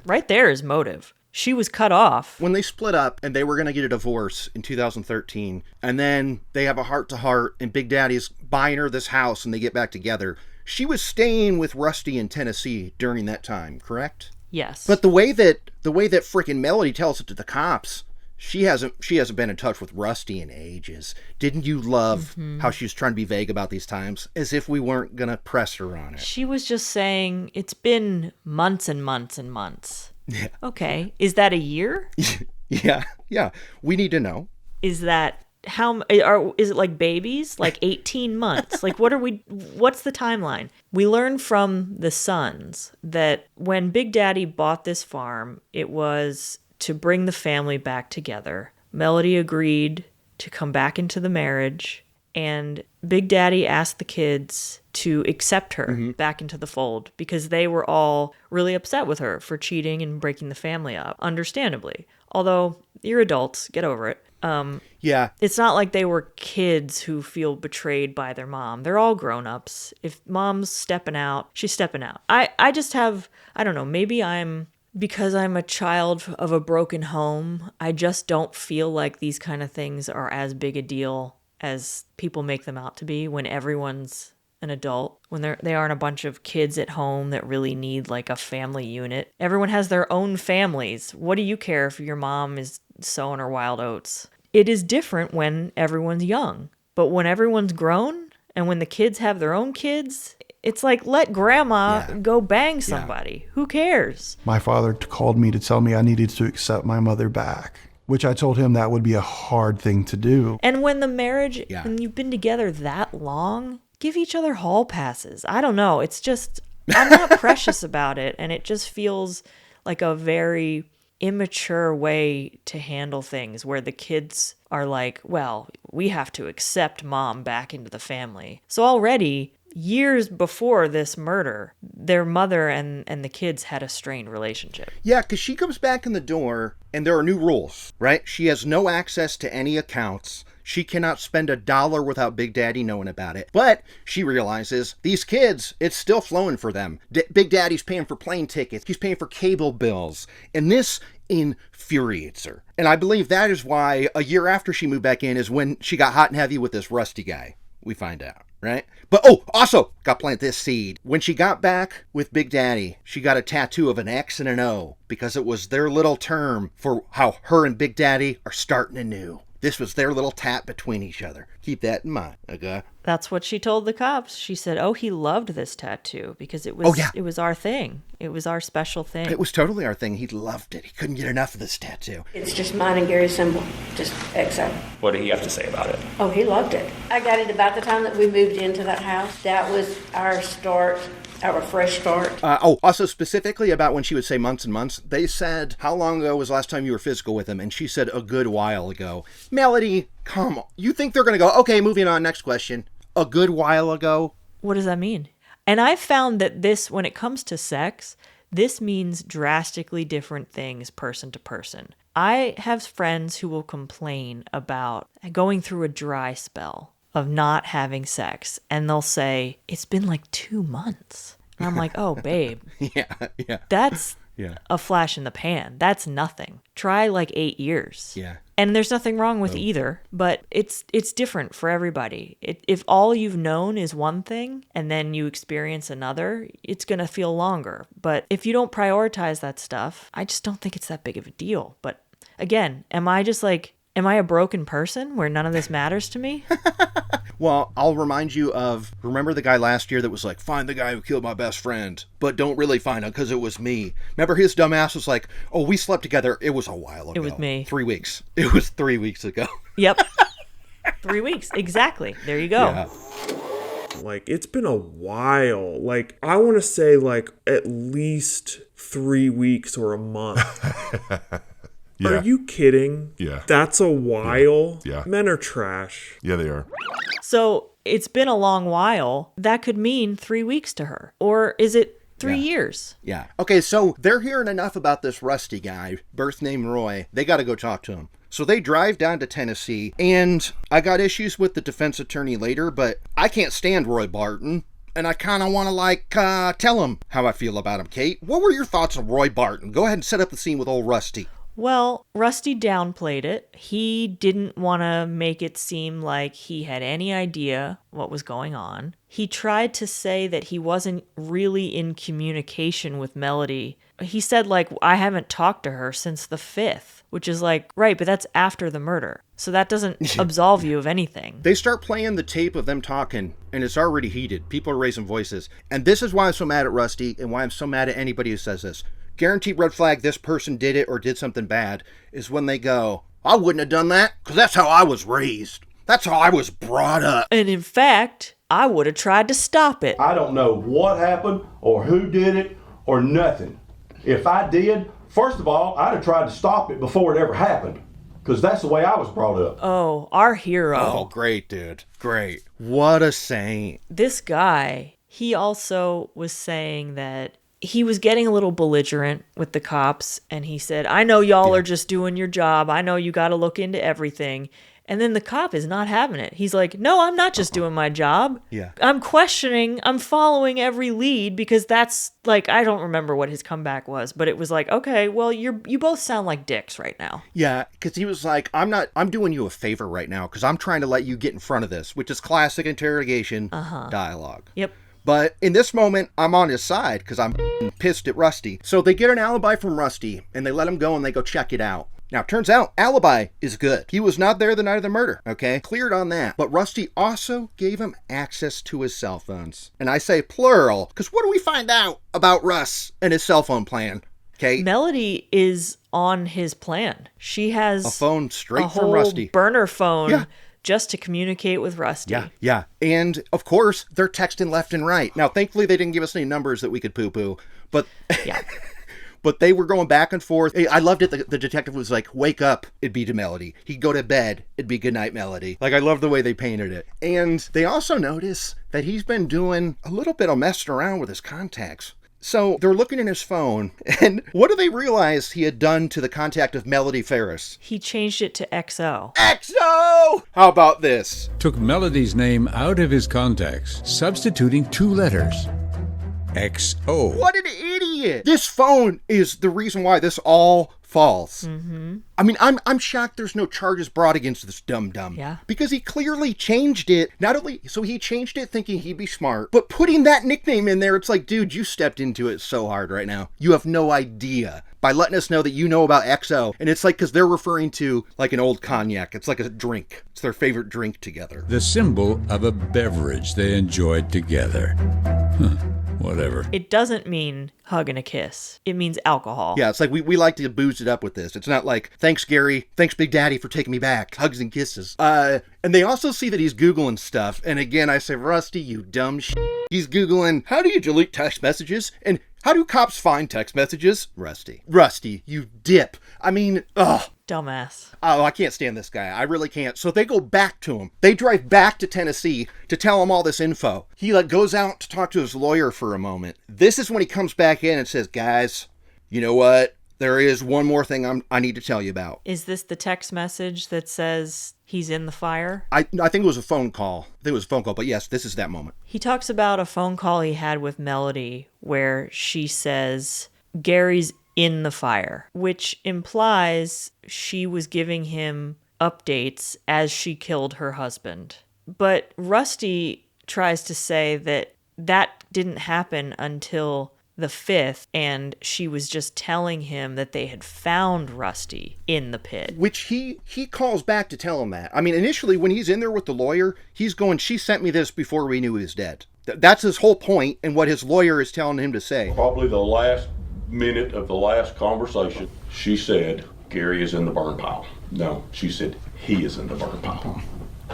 Right there is motive. She was cut off. When they split up and they were going to get a divorce in 2013, and then they have a heart-to-heart and Big Daddy's buying her this house and they get back together, she was staying with Rusty in Tennessee during that time, correct? Yes. But the way that freaking Melody tells it to the cops, she hasn't been in touch with Rusty in ages. Didn't you love how she was trying to be vague about these times, as if we weren't going to press her on it? She was just saying, it's been months and months and months. Yeah. Okay. Is that a year? Yeah. We need to know. Is that is it like babies? Like 18 months? Like what's the timeline? We learned from the sons that when Big Daddy bought this farm, it was to bring the family back together. Melody agreed to come back into the marriage, and Big Daddy asked the kids to accept her back into the fold because they were all really upset with her for cheating and breaking the family up, understandably. Although, you're adults, get over it. Yeah. It's not like they were kids who feel betrayed by their mom. They're all grown-ups. If mom's stepping out, she's stepping out. I just have, I don't know, maybe because I'm a child of a broken home, I just don't feel like these kind of things are as big a deal as people make them out to be when everyone's an adult, when they aren't a bunch of kids at home that really need like a family unit. Everyone has their own families. What do you care if your mom is sowing her wild oats? It is different when everyone's young, but when everyone's grown and when the kids have their own kids, it's like, let grandma go bang somebody. Who cares? My father called me to tell me I needed to accept my mother back, which I told him that would be a hard thing to do. And when the marriage, and you've been together that long, give each other hall passes. I don't know. It's just, I'm not precious about it. And it just feels like a very immature way to handle things where the kids are like, well, we have to accept mom back into the family. So already, years before this murder, their mother and the kids had a strained relationship. Yeah, because she comes back in the door and there are new rules, right? She has no access to any accounts. She cannot spend $1 without Big Daddy knowing about it. But she realizes these kids, it's still flowing for them. Big Daddy's paying for plane tickets. He's paying for cable bills. And this infuriates her. And I believe that is why a year after she moved back in is when she got hot and heavy with this Rusty guy. We find out, right? But also got planted this seed. When she got back with Big Daddy, she got a tattoo of an X and an O because it was their little term for how her and Big Daddy are starting anew. This was their little tap between each other. Keep that in mind, okay? That's what she told the cops. She said, "Oh, he loved this tattoo because it was it was our thing. It was our special thing. It was totally our thing. He loved it. He couldn't get enough of this tattoo." It's just mine and Gary's symbol, just XO. What did he have to say about it? Oh, he loved it. I got it about the time that we moved into that house. That was our start, our fresh start. Also specifically about when she would say months and months, they said, how long ago was the last time you were physical with him? And she said, a good while ago. Melody, come on. You think they're going to go, okay, moving on, next question. A good while ago? What does that mean? And I found that this, when it comes to sex, this means drastically different things person to person. I have friends who will complain about going through a dry spell of not having sex, and they'll say, it's been like 2 months. And I'm like, oh, babe. Yeah. That's a flash in the pan. That's nothing. Try like 8 years. Yeah. And there's nothing wrong with either, but it's different for everybody. If all you've known is one thing and then you experience another, it's going to feel longer. But if you don't prioritize that stuff, I just don't think it's that big of a deal. But again, am I a broken person where none of this matters to me? Well, I'll remind you of, remember the guy last year that was like, find the guy who killed my best friend, but don't really find him because it was me. Remember his dumbass was like, oh, we slept together. It was a while ago. It was me. 3 weeks. It was 3 weeks ago. Yep. 3 weeks. Exactly. There you go. Yeah. Like, it's been a while. Like, I want to say like at least 3 weeks or a month. Yeah. Are you kidding? Yeah. That's a while? Yeah. Men are trash. Yeah, they are. So it's been a long while. That could mean 3 weeks to her. Or is it 3 years? Yeah. Okay, so they're hearing enough about this Rusty guy, birth name Roy. They got to go talk to him. So they drive down to Tennessee, and I got issues with the defense attorney later, but I can't stand Roy Barton. And I kind of want to, tell him how I feel about him, Kate. What were your thoughts on Roy Barton? Go ahead and set up the scene with old Rusty. Well, Rusty downplayed it. He didn't want to make it seem like he had any idea what was going on. He tried to say that he wasn't really in communication with Melody. He said, like, I haven't talked to her since the 5th, which is like, right, but that's after the murder. So that doesn't absolve you of anything. They start playing the tape of them talking, and it's already heated. People are raising voices. And this is why I'm so mad at Rusty, and why I'm so mad at anybody who says this. Guaranteed red flag, this person did it or did something bad, is when they go, I wouldn't have done that because that's how I was raised. That's how I was brought up. And in fact, I would have tried to stop it. I don't know what happened or who did it or nothing. If I did, first of all, I'd have tried to stop it before it ever happened because that's the way I was brought up. Oh, our hero. Oh, great, dude. Great. What a saint. This guy, he also was saying that he was getting a little belligerent with the cops, and he said, I know y'all are just doing your job. I know you got to look into everything. And then the cop is not having it. He's like, no, I'm not just doing my job. Yeah. I'm following every lead, because that's like, I don't remember what his comeback was, but it was like, okay, well, you both sound like dicks right now. Yeah, because he was like, I'm doing you a favor right now because I'm trying to let you get in front of this, which is classic interrogation dialogue. Yep. But in this moment, I'm on his side because I'm pissed at Rusty. So they get an alibi from Rusty, and they let him go, and they go check it out. Now, turns out, alibi is good. He was not there the night of the murder, okay? Cleared on that. But Rusty also gave him access to his cell phones. And I say plural, because what do we find out about Russ and his cell phone plan? Okay. Melody is on his plan. She has a phone straight a from whole Rusty. Burner phone just to communicate with Rusty. Yeah. And, of course, they're texting left and right. Now, thankfully, they didn't give us any numbers that we could poo-poo. But... Yeah. But they were going back and forth. I loved it. The detective was like, wake up, it'd be to Melody. He'd go to bed, it'd be goodnight, Melody. Like, I love the way they painted it. And they also notice that he's been doing a little bit of messing around with his contacts. So they're looking in his phone, and what do they realize he had done to the contact of Melody Ferris? He changed it to XO. XO! How about this? Took Melody's name out of his contacts, substituting 2 letters. XO. What an idiot! This phone is the reason why this all falls. Mm-hmm. I mean, I'm shocked there's no charges brought against this dum-dum. Yeah. Because he clearly changed it. Not only, so he changed it thinking he'd be smart, but putting that nickname in there, it's like, dude, you stepped into it so hard right now. You have no idea. By letting us know that you know about XO. And it's like, because they're referring to like an old cognac. It's like a drink. It's their favorite drink together. The symbol of a beverage they enjoyed together. Whatever. It doesn't mean hug and a kiss. It means alcohol. Yeah, it's like we like to booze it up with this. It's not like, thanks, Gary. Thanks, Big Daddy, for taking me back. Hugs and kisses. And they also see that he's Googling stuff. And again, I say, Rusty, you dumb shit. He's Googling, how do you delete text messages? And how do cops find text messages? Rusty, you dip. I mean, ugh. Dumbass. Oh, I can't stand this guy. I really can't. So they go back to him. They drive back to Tennessee to tell him all this info. He goes out to talk to his lawyer for a moment. This is when he comes back in and says, guys, you know what? There is one more thing I need to tell you about. Is this the text message that says he's in the fire? I think it was a phone call. But yes, this is that moment. He talks about a phone call he had with Melody where she says, Gary's in the fire, which implies she was giving him updates as she killed her husband. But Rusty tries to say that didn't happen until the 5th, and she was just telling him that they had found Rusty in the pit. Which he calls back to tell him that. I mean, initially, when he's in there with the lawyer, he's going, she sent me this before we knew he was dead. That's his whole point, and what his lawyer is telling him to say. Probably the last minute of the last conversation, she said, Gary is in the burn pile. No, she said, he is in the burn pile.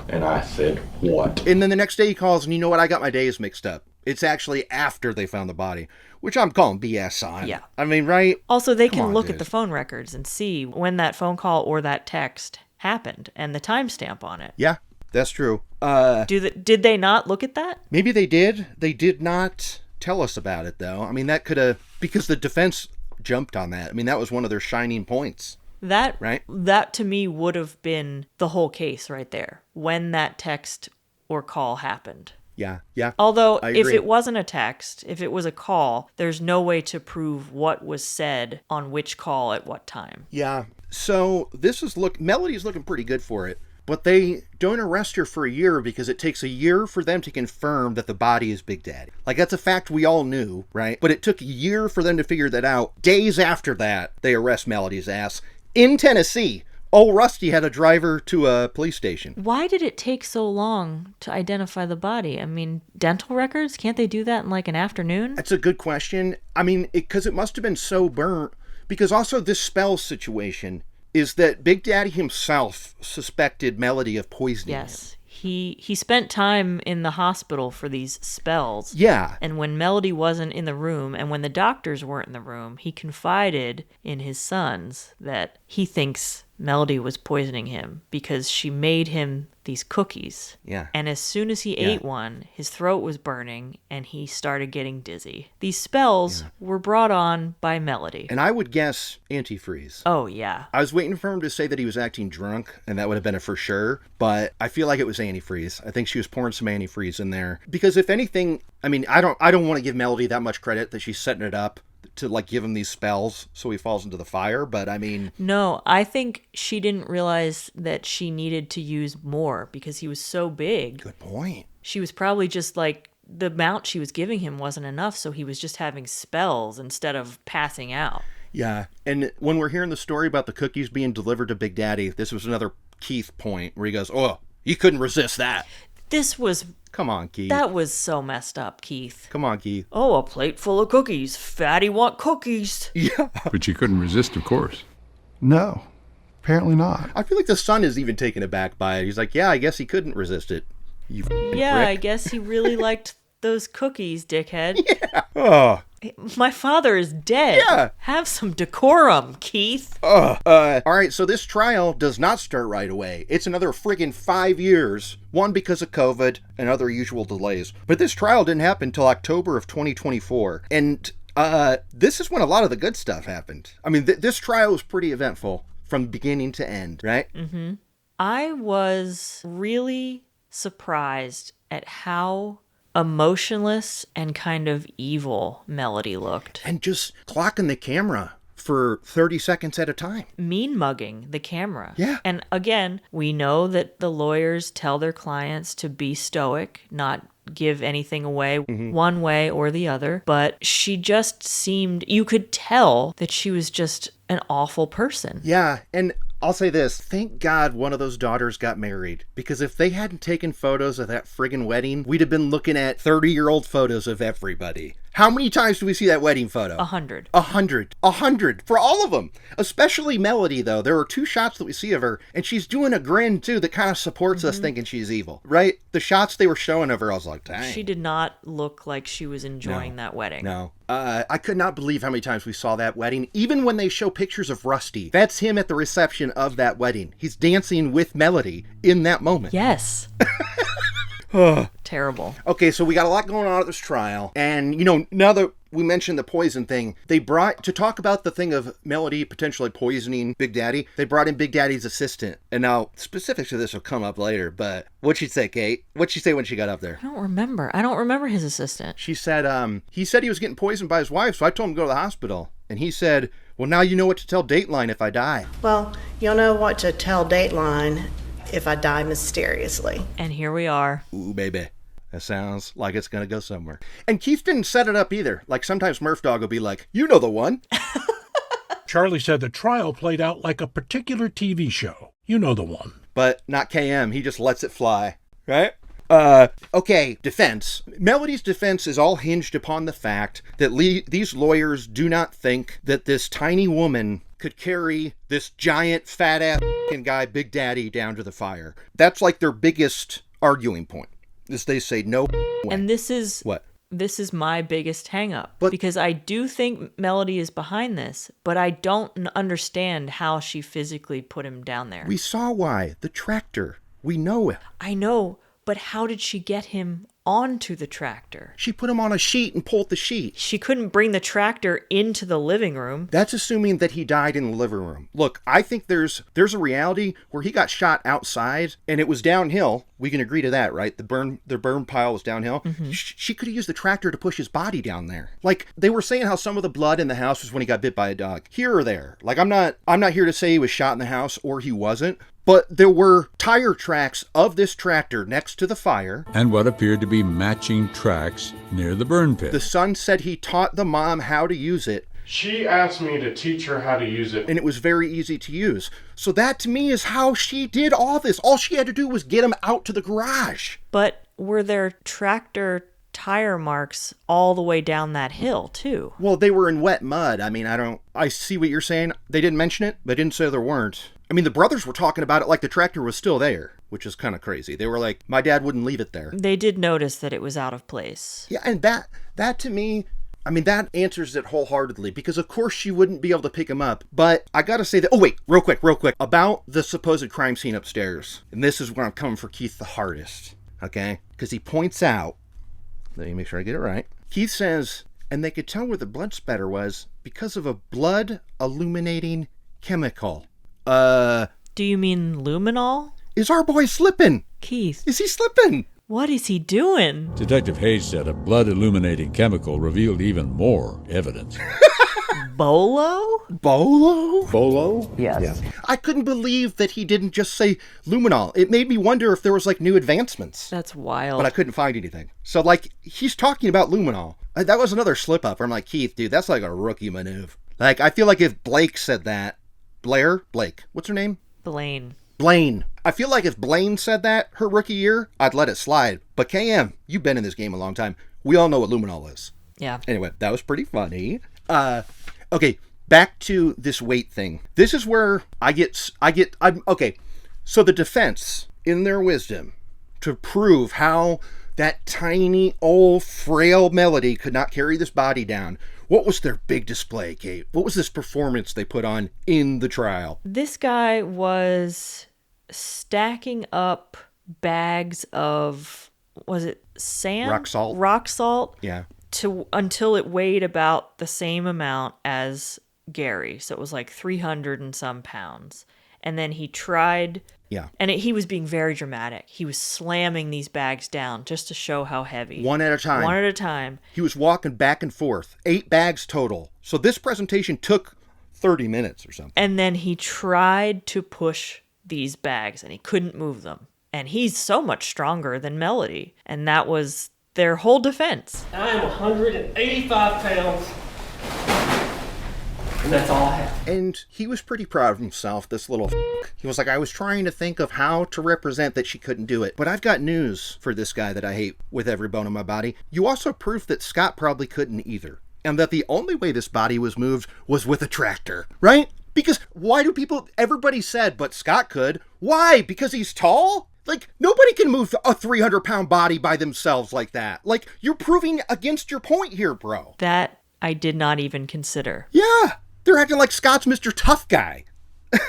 And I said, what? And then the next day he calls, and you know what? I got my days mixed up. It's actually after they found the body, which I'm calling BS on. Yeah. I mean, right? Also, they can look at the phone records and see when that phone call or that text happened and the timestamp on it. Yeah, that's true. Did they not look at that? Maybe they did. They did not tell us about it, though. I mean, that could have, because the defense jumped on that. I mean, that was one of their shining points. That to me would have been the whole case right there, when that text or call happened. Yeah. Although, if it wasn't a text, if it was a call, there's no way to prove what was said on which call at what time. Yeah. So Melody's looking pretty good for it. But they don't arrest her for a year because it takes a year for them to confirm that the body is Big Daddy. Like, that's a fact we all knew, right? But it took a year for them to figure that out. Days after that, they arrest Melody's ass in Tennessee. Old Rusty had to drive her to a police station. Why did it take so long to identify the body? I mean, dental records? Can't they do that in like an afternoon? That's a good question. I mean, because it must have been so burnt. Because also this spell situation is that Big Daddy himself suspected Melody of poisoning him. He spent time in the hospital for these spells. Yeah. And when Melody wasn't in the room and when the doctors weren't in the room, he confided in his sons that he thinks Melody was poisoning him because she made him these cookies. Yeah. And as soon as he ate one, his throat was burning and he started getting dizzy. These spells were brought on by Melody. And I would guess antifreeze. Oh, yeah. I was waiting for him to say that he was acting drunk, and that would have been a for sure, but I feel like it was antifreeze. I think she was pouring some antifreeze in there. Because if anything, I mean, I don't want to give Melody that much credit that she's setting it up to like give him these spells so he falls into the fire, but I mean... No, I think she didn't realize that she needed to use more because he was so big. Good point. She was probably just like, the amount she was giving him wasn't enough, so he was just having spells instead of passing out. Yeah, and when we're hearing the story about the cookies being delivered to Big Daddy, this was another Keith point where he goes, oh, you couldn't resist that. This was... Come on, Keith. That was so messed up, Keith. Come on, Keith. Oh, a plate full of cookies. Fatty want cookies. Yeah. But you couldn't resist, of course. No, apparently not. I feel like the son is even taken aback by it. He's like, yeah, I guess he couldn't resist it. You yeah, prick. I guess he really liked those cookies, dickhead. Yeah. Oh. My father is dead. Yeah. Have some decorum, Keith. All right, so this trial does not start right away. It's another friggin' 5 years. One because of COVID and other usual delays. But this trial didn't happen until October of 2024. And this is when a lot of the good stuff happened. I mean, this trial was pretty eventful from beginning to end, right? Mm-hmm. I was really surprised at how emotionless and kind of evil Melody looked. And just clocking the camera for 30 seconds at a time. Mean mugging the camera. Yeah. And again, we know that the lawyers tell their clients to be stoic, not give anything away one way or the other. But she just seemed, you could tell that she was just an awful person. Yeah. And I'll say this, thank God one of those daughters got married, because if they hadn't taken photos of that friggin' wedding, we'd have been looking at 30-year-old photos of everybody. How many times do we see that wedding photo? 100. 100 for all of them. Especially Melody, though. There are 2 shots that we see of her, and she's doing a grin, too, that kind of supports us thinking she's evil, right? The shots they were showing of her, I was like, dang. She did not look like she was enjoying that wedding. No. I could not believe how many times we saw that wedding, even when they show pictures of Rusty. That's him at the reception of that wedding. He's dancing with Melody in that moment. Yes. Terrible. Okay, so we got a lot going on at this trial. And, now that we mentioned the poison thing, they brought, to talk about the thing of Melody potentially poisoning Big Daddy, they brought in Big Daddy's assistant. And now, specifics of this will come up later, but what'd she say, Kate? What'd she say when she got up there? I don't remember his assistant. She said, he said he was getting poisoned by his wife, so I told him to go to the hospital. And he said, well, now you know what to tell Dateline if I die. Well, you'll know what to tell Dateline if I die mysteriously. And here we are. Ooh, baby. That sounds like it's going to go somewhere. And Keith didn't set it up either. Like sometimes Murph Dog will be like, you know the one. Charlie said the trial played out like a particular TV show. You know the one. But not KM. He just lets it fly. Right? Okay, defense. Melody's defense is all hinged upon the fact that these lawyers do not think that this tiny woman could carry this giant fat-ass guy, Big Daddy, down to the fire. That's like their biggest arguing point. Is they say no way. And this is what? This is my biggest hang-up. Because I do think Melody is behind this, but I don't understand how she physically put him down there. We saw why. The tractor. We know it. I know, but how did she get him onto the tractor? She put him on a sheet and pulled the sheet. She couldn't bring the tractor into the living room. That's assuming that he died in the living room. Look, I think there's a reality where he got shot outside and it was downhill. We can agree to that, right? The burn pile was downhill. Mm-hmm. She could have used the tractor to push his body down there. Like they were saying how some of the blood in the house was when he got bit by a dog. Here or there. Like I'm not here to say he was shot in the house or he wasn't. But there were tire tracks of this tractor next to the fire. And what appeared to be matching tracks near the burn pit. The son said he taught the mom how to use it. She asked me to teach her how to use it. And it was very easy to use. So that to me is how she did all this. All she had to do was get him out to the garage. But were there tractor tire marks all the way down that hill too? Well, they were in wet mud. I mean, I see what you're saying. They didn't mention it. They didn't say there weren't. I mean, the brothers were talking about it like the tractor was still there, which is kind of crazy. They were like, my dad wouldn't leave it there. They did notice that it was out of place. Yeah, and that to me, I mean, that answers it wholeheartedly, because of course she wouldn't be able to pick him up. But I gotta say that, oh wait, real quick, about the supposed crime scene upstairs. And this is where I'm coming for Keith the hardest, okay? Because he points out, let me make sure I get it right. Keith says, and they could tell where the blood spatter was because of a blood illuminating chemical. Do you mean luminol? Is our boy slipping? Keith. Is he slipping? What is he doing? Detective Hayes said a blood-illuminating chemical revealed even more evidence. Bolo? Bolo? Yes. I couldn't believe that he didn't just say luminol. It made me wonder if there was like new advancements. That's wild. But I couldn't find anything. So like, he's talking about luminol. That was another slip up. I'm like, Keith, dude, that's like a rookie maneuver. Like, I feel like if Blake said that, Blake, what's her name? Blaine. I feel like if Blaine said that her rookie year, I'd let it slide. But KM, you've been in this game a long time. We all know what luminol is. Yeah. Anyway, that was pretty funny. Okay, back to this weight thing. This is where okay. So the defense, in their wisdom, to prove how that tiny, old, frail Melody could not carry this body down, what was their big display, Kate? What was this performance they put on in the trial? This guy was stacking up bags of, was it sand? Rock salt. Yeah. Until it weighed about the same amount as Gary. So it was like 300 and some pounds. And then he tried... Yeah. And he was being very dramatic. He was slamming these bags down just to show how heavy. One at a time. He was walking back and forth. 8 bags total. So this presentation took 30 minutes or something. And then he tried to push these bags and he couldn't move them. And he's so much stronger than Melody. And that was their whole defense. I am 185 pounds. And that's all I have. And he was pretty proud of himself, this little He was like, I was trying to think of how to represent that she couldn't do it. But I've got news for this guy that I hate with every bone in my body. You also proved that Scott probably couldn't either. And that the only way this body was moved was with a tractor, right? Because why do everybody said, but Scott could. Why? Because he's tall? Like, nobody can move a 300-pound body by themselves like that. Like, you're proving against your point here, bro. That I did not even consider. Yeah. They're acting like Scott's Mr. Tough Guy. I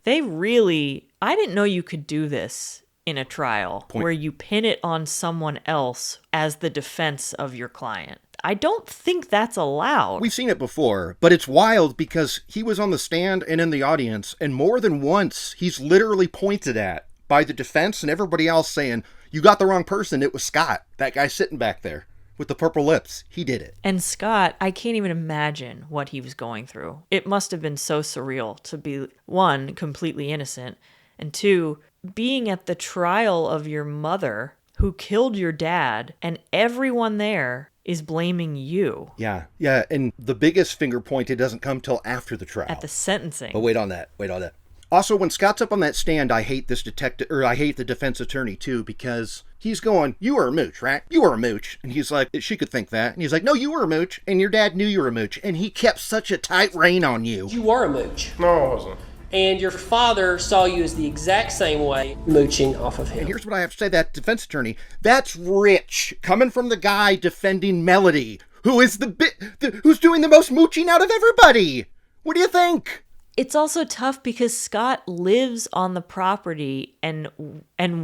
didn't know you could do this in a trial where you pin it on someone else as the defense of your client. I don't think that's allowed. We've seen it before, but it's wild because he was on the stand and in the audience, and more than once, he's literally pointed at by the defense and everybody else saying, you got the wrong person, it was Scott, that guy sitting back there. With the purple lips. He did it. And Scott, I can't even imagine what he was going through. It must have been so surreal to be, 1, completely innocent, and 2, being at the trial of your mother who killed your dad, and everyone there is blaming you. Yeah, and the biggest finger pointed doesn't come till after the trial. At the sentencing. But wait on that. Also, when Scott's up on that stand, I hate this detective, or I hate the defense attorney too, because he's going, you were a mooch, right? You were a mooch. And he's like, she could think that. And he's like, no, you were a mooch, and your dad knew you were a mooch, and he kept such a tight rein on you. You were a mooch. No, I wasn't. And your father saw you as the exact same way, mooching off of him. And here's what I have to say, that defense attorney, that's rich, coming from the guy defending Melody, who is who's doing the most mooching out of everybody. What do you think? It's also tough because Scott lives on the property and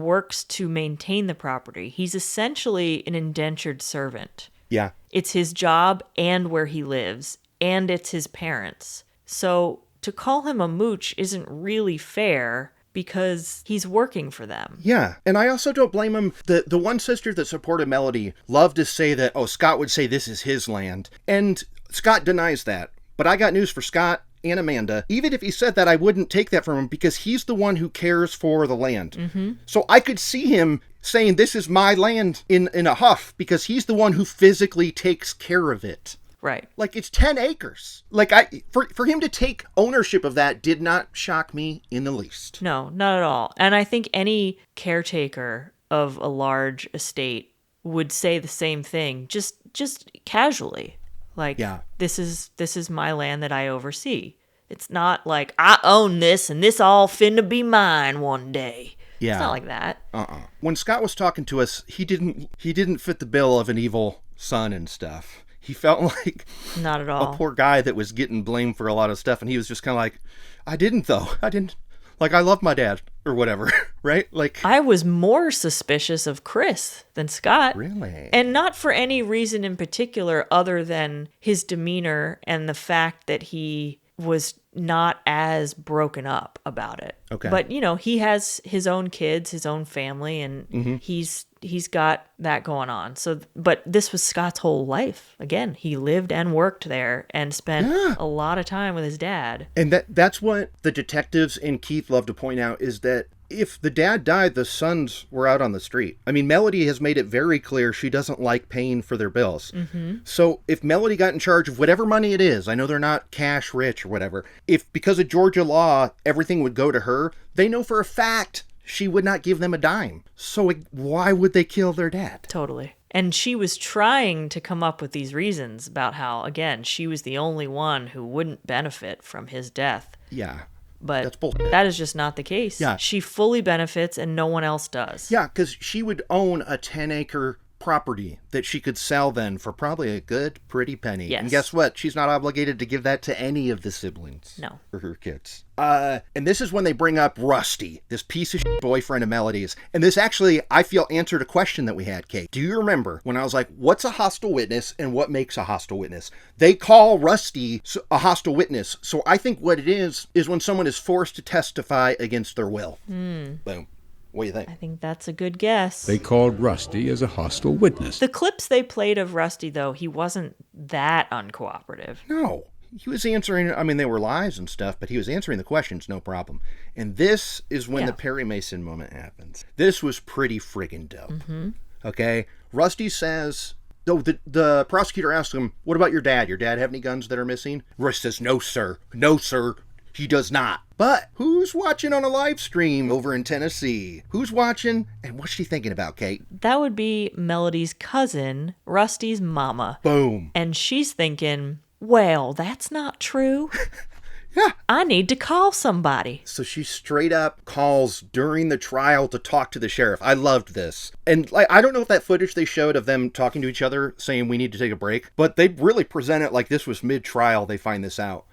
works to maintain the property. He's essentially an indentured servant. Yeah. It's his job and where he lives, and it's his parents. So to call him a mooch isn't really fair because he's working for them. Yeah, and I also don't blame him. The one sister that supported Melody loved to say that, Scott would say this is his land. And Scott denies that. But I got news for Scott and Amanda. Even if he said that, I wouldn't take that from him because he's the one who cares for the land. Mm-hmm. So I could see him saying this is my land in a huff because he's the one who physically takes care of it. Right. Like, it's 10 acres. Like, for him to take ownership of that did not shock me in the least. No, not at all. And I think any caretaker of a large estate would say the same thing, just casually. Like, this is my land that I oversee. It's not like, I own this and this all finna be mine one day. Yeah. It's not like that. When Scott was talking to us, he didn't fit the bill of an evil son and stuff. He felt like not at all a poor guy that was getting blamed for a lot of stuff, and he was just kind of like, I didn't. Like, I love my dad, or whatever, right? Like, I was more suspicious of Chris than Scott. Really? And not for any reason in particular other than his demeanor and the fact that he was not as broken up about it. Okay. But, you know, he has his own kids, his own family, and he's got that going on. So, but this was Scott's whole life. Again, he lived and worked there and spent a lot of time with his dad. And that's what the detectives and Keith love to point out, is that if the dad died, the sons were out on the street. I mean, Melody has made it very clear she doesn't like paying for their bills. So if Melody got in charge of whatever money it is, I know they're not cash rich or whatever, if because of Georgia law, everything would go to her, they know for a fact she would not give them a dime. So why would they kill their dad? Totally. And she was trying to come up with these reasons about how, again, she was the only one who wouldn't benefit from his death. Yeah. But that's bullshit. That is just not the case. Yeah. She fully benefits and no one else does. Yeah, because she would own a 10-acre property that she could sell then for probably a good, pretty penny. Yes. And guess what? She's not obligated to give that to any of the siblings. No. Or her kids. And this is when they bring up Rusty, this piece of shit boyfriend of Melody's. And this actually, I feel, answered a question that we had, Kate. Do you remember when I was like, what's a hostile witness and what makes a hostile witness? They call Rusty a hostile witness. So I think what it is when someone is forced to testify against their will. Boom. What do you think? I think that's a good guess. They called Rusty as a hostile witness. The clips they played of Rusty, though, he wasn't that uncooperative. No. He was answering, I mean, they were lies and stuff, but he was answering the questions, no problem. And this is when the Perry Mason moment happens. This was pretty friggin' dope. Okay? Rusty says, the prosecutor asks him, what about your dad? Your dad have any guns that are missing? Russ says, no, sir. No, sir. He does not. But who's watching on a live stream over in Tennessee? Who's watching? And what's she thinking about, Kate? That would be Melody's cousin, Rusty's mama. Boom. And she's thinking, well, that's not true. Yeah. I need to call somebody. So she straight up calls during the trial to talk to the sheriff. I loved this. And like, I don't know if that footage they showed of them talking to each other saying we need to take a break, but they really present it like this was mid-trial. They find this out.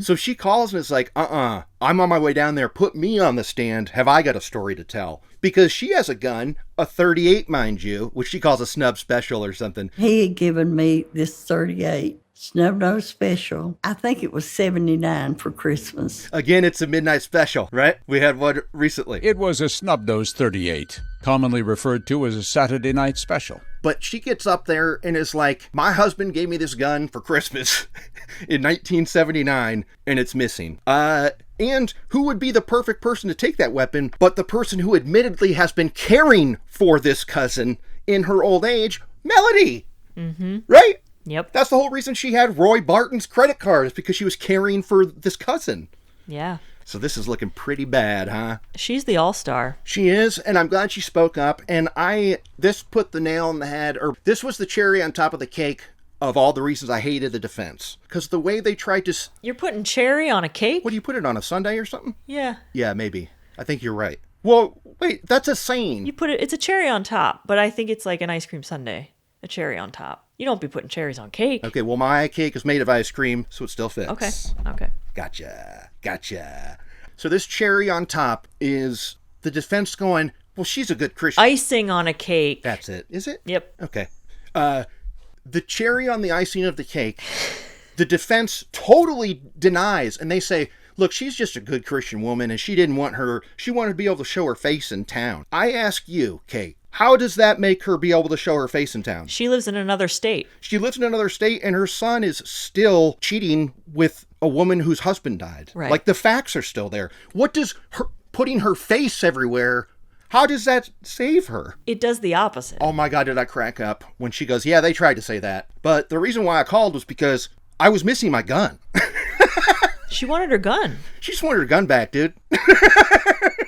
So she calls and is like, I'm on my way down there. Put me on the stand. Have I got a story to tell? Because she has a gun, a 38, mind you, which she calls a snub special or something. He had given me this 38 snub nose special. I think it was 79 for Christmas. Again, it's a midnight special, right? We had one recently. It was a snub-nosed 38, commonly referred to as a Saturday night special. But she gets up there and is like, my husband gave me this gun for Christmas in 1979, and it's missing. And who would be the perfect person to take that weapon but the person who admittedly has been caring for this cousin in her old age, Melody. Right? Yep. That's the whole reason she had Roy Barton's credit card, is because she was caring for this cousin. Yeah. So this is looking pretty bad, huh? She's the all-star. She is, and I'm glad she spoke up. And this put the nail in the head, or this was the cherry on top of the cake of all the reasons I hated the defense. Because the way they tried to... You're putting cherry on a cake? What do you put it on, a sundae or something? Yeah. Yeah, maybe. I think you're right. Well, wait, that's a saying. You put it's a cherry on top, but I think it's like an ice cream sundae. A cherry on top. You don't be putting cherries on cake. Okay, well, my cake is made of ice cream, so it still fits. Okay. Gotcha. So this cherry on top is the defense going, well, she's a good Christian. Icing on a cake. That's it. Is it? Yep. Okay. The cherry on the icing of the cake, the defense totally denies, and they say, look, she's just a good Christian woman, and she wanted to be able to show her face in town. I ask you, Kate, how does that make her be able to show her face in town? She lives in another state. She lives in another state, and her son is still cheating with a woman whose husband died. Right. Like, the facts are still there. What does putting her face everywhere, how does that save her? It does the opposite. Oh my God, did I crack up when she goes, yeah, they tried to say that. But the reason why I called was because I was missing my gun. She wanted her gun. She just wanted her gun back, dude.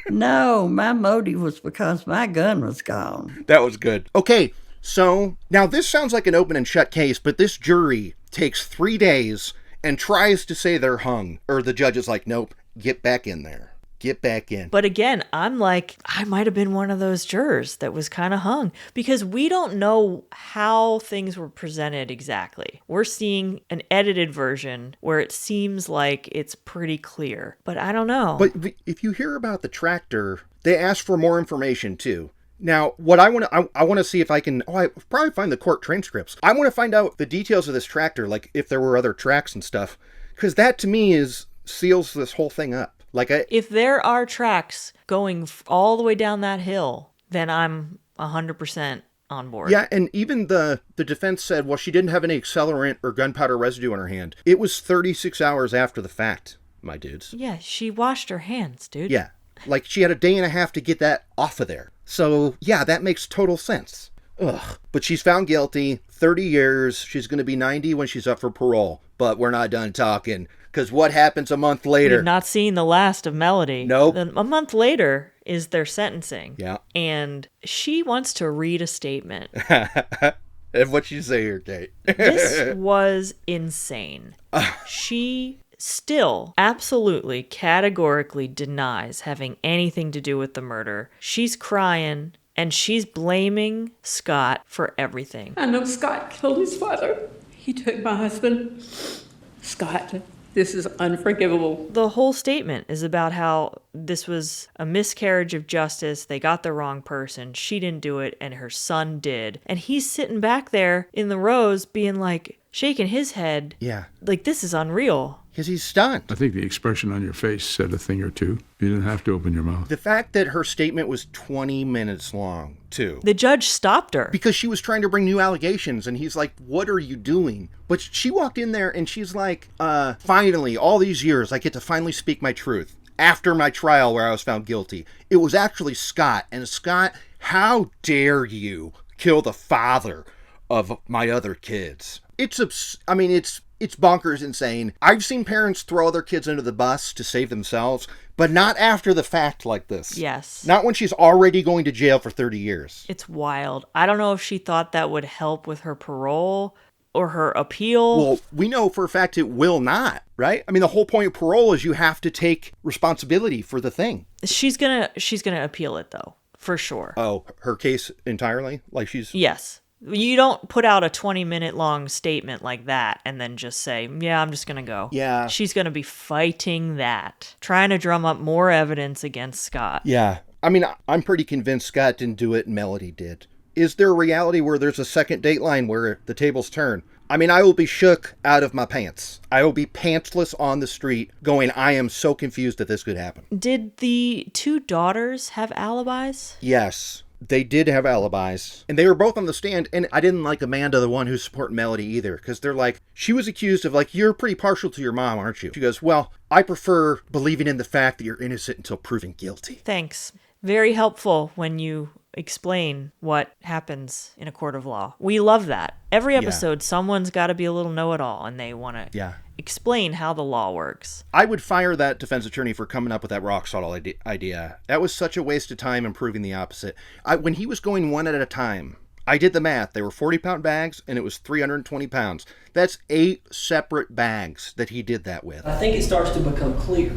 No, my motive was because my gun was gone. That was good. Okay, so now this sounds like an open and shut case, but this jury takes 3 days and tries to say they're hung. Or the judge is like, nope, get back in there. Get back in. But again, I'm like, I might have been one of those jurors that was kind of hung because we don't know how things were presented exactly. We're seeing an edited version where it seems like it's pretty clear, but I don't know. But if you hear about the tractor, they ask for more information too. Now, what I want to see if I can, I probably find the court transcripts. I want to find out the details of this tractor, like if there were other tracks and stuff, because that to me seals this whole thing up. If there are tracks going all the way down that hill, then I'm 100% on board. Yeah, and even the defense said, well, she didn't have any accelerant or gunpowder residue on her hand. It was 36 hours after the fact, my dudes. Yeah, she washed her hands, dude. Yeah, like she had a day and a half to get that off of there. So, yeah, that makes total sense. Ugh. But she's found guilty, 30 years. She's going to be 90 when she's up for parole. But we're not done talking. Because what happens a month later? We've not seen the last of Melody. Nope. Then a month later is their sentencing. Yeah. And she wants to read a statement. And what you say here, Kate? This was insane. She still absolutely categorically denies having anything to do with the murder. She's crying and she's blaming Scott for everything. I know Scott killed his father. He took my husband. Scott, this is unforgivable. The whole statement is about how this was a miscarriage of justice. They got the wrong person. She didn't do it, and her son did. And he's sitting back there in the rows being like, shaking his head. Yeah. Like, this is unreal. Because he's stunned. I think the expression on your face said a thing or two. You didn't have to open your mouth. The fact that her statement was 20 minutes long, too. The judge stopped her. Because she was trying to bring new allegations, and he's like, what are you doing? But she walked in there, and she's like, finally, all these years, I get to finally speak my truth. After my trial where I was found guilty. It was actually Scott. And Scott, how dare you kill the father of my other kids? It's bonkers insane. I've seen parents throw their kids under the bus to save themselves, but not after the fact like this. Yes. Not when she's already going to jail for 30 years. It's wild. I don't know if she thought that would help with her parole or her appeal. Well, we know for a fact it will not, right? I mean, the whole point of parole is you have to take responsibility for the thing. She's gonna appeal it though, for sure. Oh, her case entirely? Like she's... Yes. You don't put out a 20-minute long statement like that and then just say, yeah, I'm just going to go. Yeah. She's going to be fighting that, trying to drum up more evidence against Scott. Yeah. I mean, I'm pretty convinced Scott didn't do it and Melody did. Is there a reality where there's a second Dateline where the tables turn? I mean, I will be shook out of my pants. I will be pantsless on the street going, I am so confused that this could happen. Did the two daughters have alibis? Yes. They did have alibis, and they were both on the stand, and I didn't like Amanda, the one who's supporting Melody, either, because they're like, she was accused of, like, you're pretty partial to your mom, aren't you? She goes, well, I prefer believing in the fact that you're innocent until proven guilty. Thanks. Very helpful when you explain what happens in a court of law. We love that. Every episode, someone's got to be a little know-it-all, and they want to explain how the law works. I would fire that defense attorney for coming up with that rock-solid idea. That was such a waste of time and proving the opposite. When he was going one at a time, I did the math. They were 40-pound bags, and it was 320 pounds. That's 8 separate bags that he did that with. I think it starts to become clear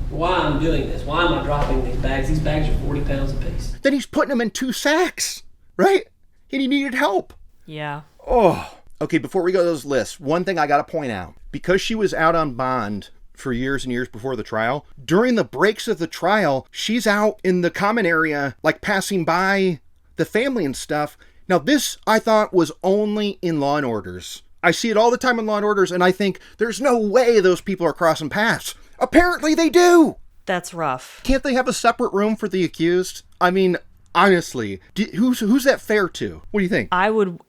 why I'm doing this. Why am I dropping these bags? These bags are 40 pounds apiece. Then he's putting them in 2 sacks, right? And he needed help. Yeah. Oh. Okay, before we go to those lists, one thing I got to point out. Because she was out on bond for years and years before the trial, during the breaks of the trial, she's out in the common area, like passing by the family and stuff. Now, this, I thought, was only in Law and Orders. I see it all the time in Law and Orders, and I think, there's no way those people are crossing paths. Apparently they do! That's rough. Can't they have a separate room for the accused? I mean, honestly, who's that fair to? What do you think?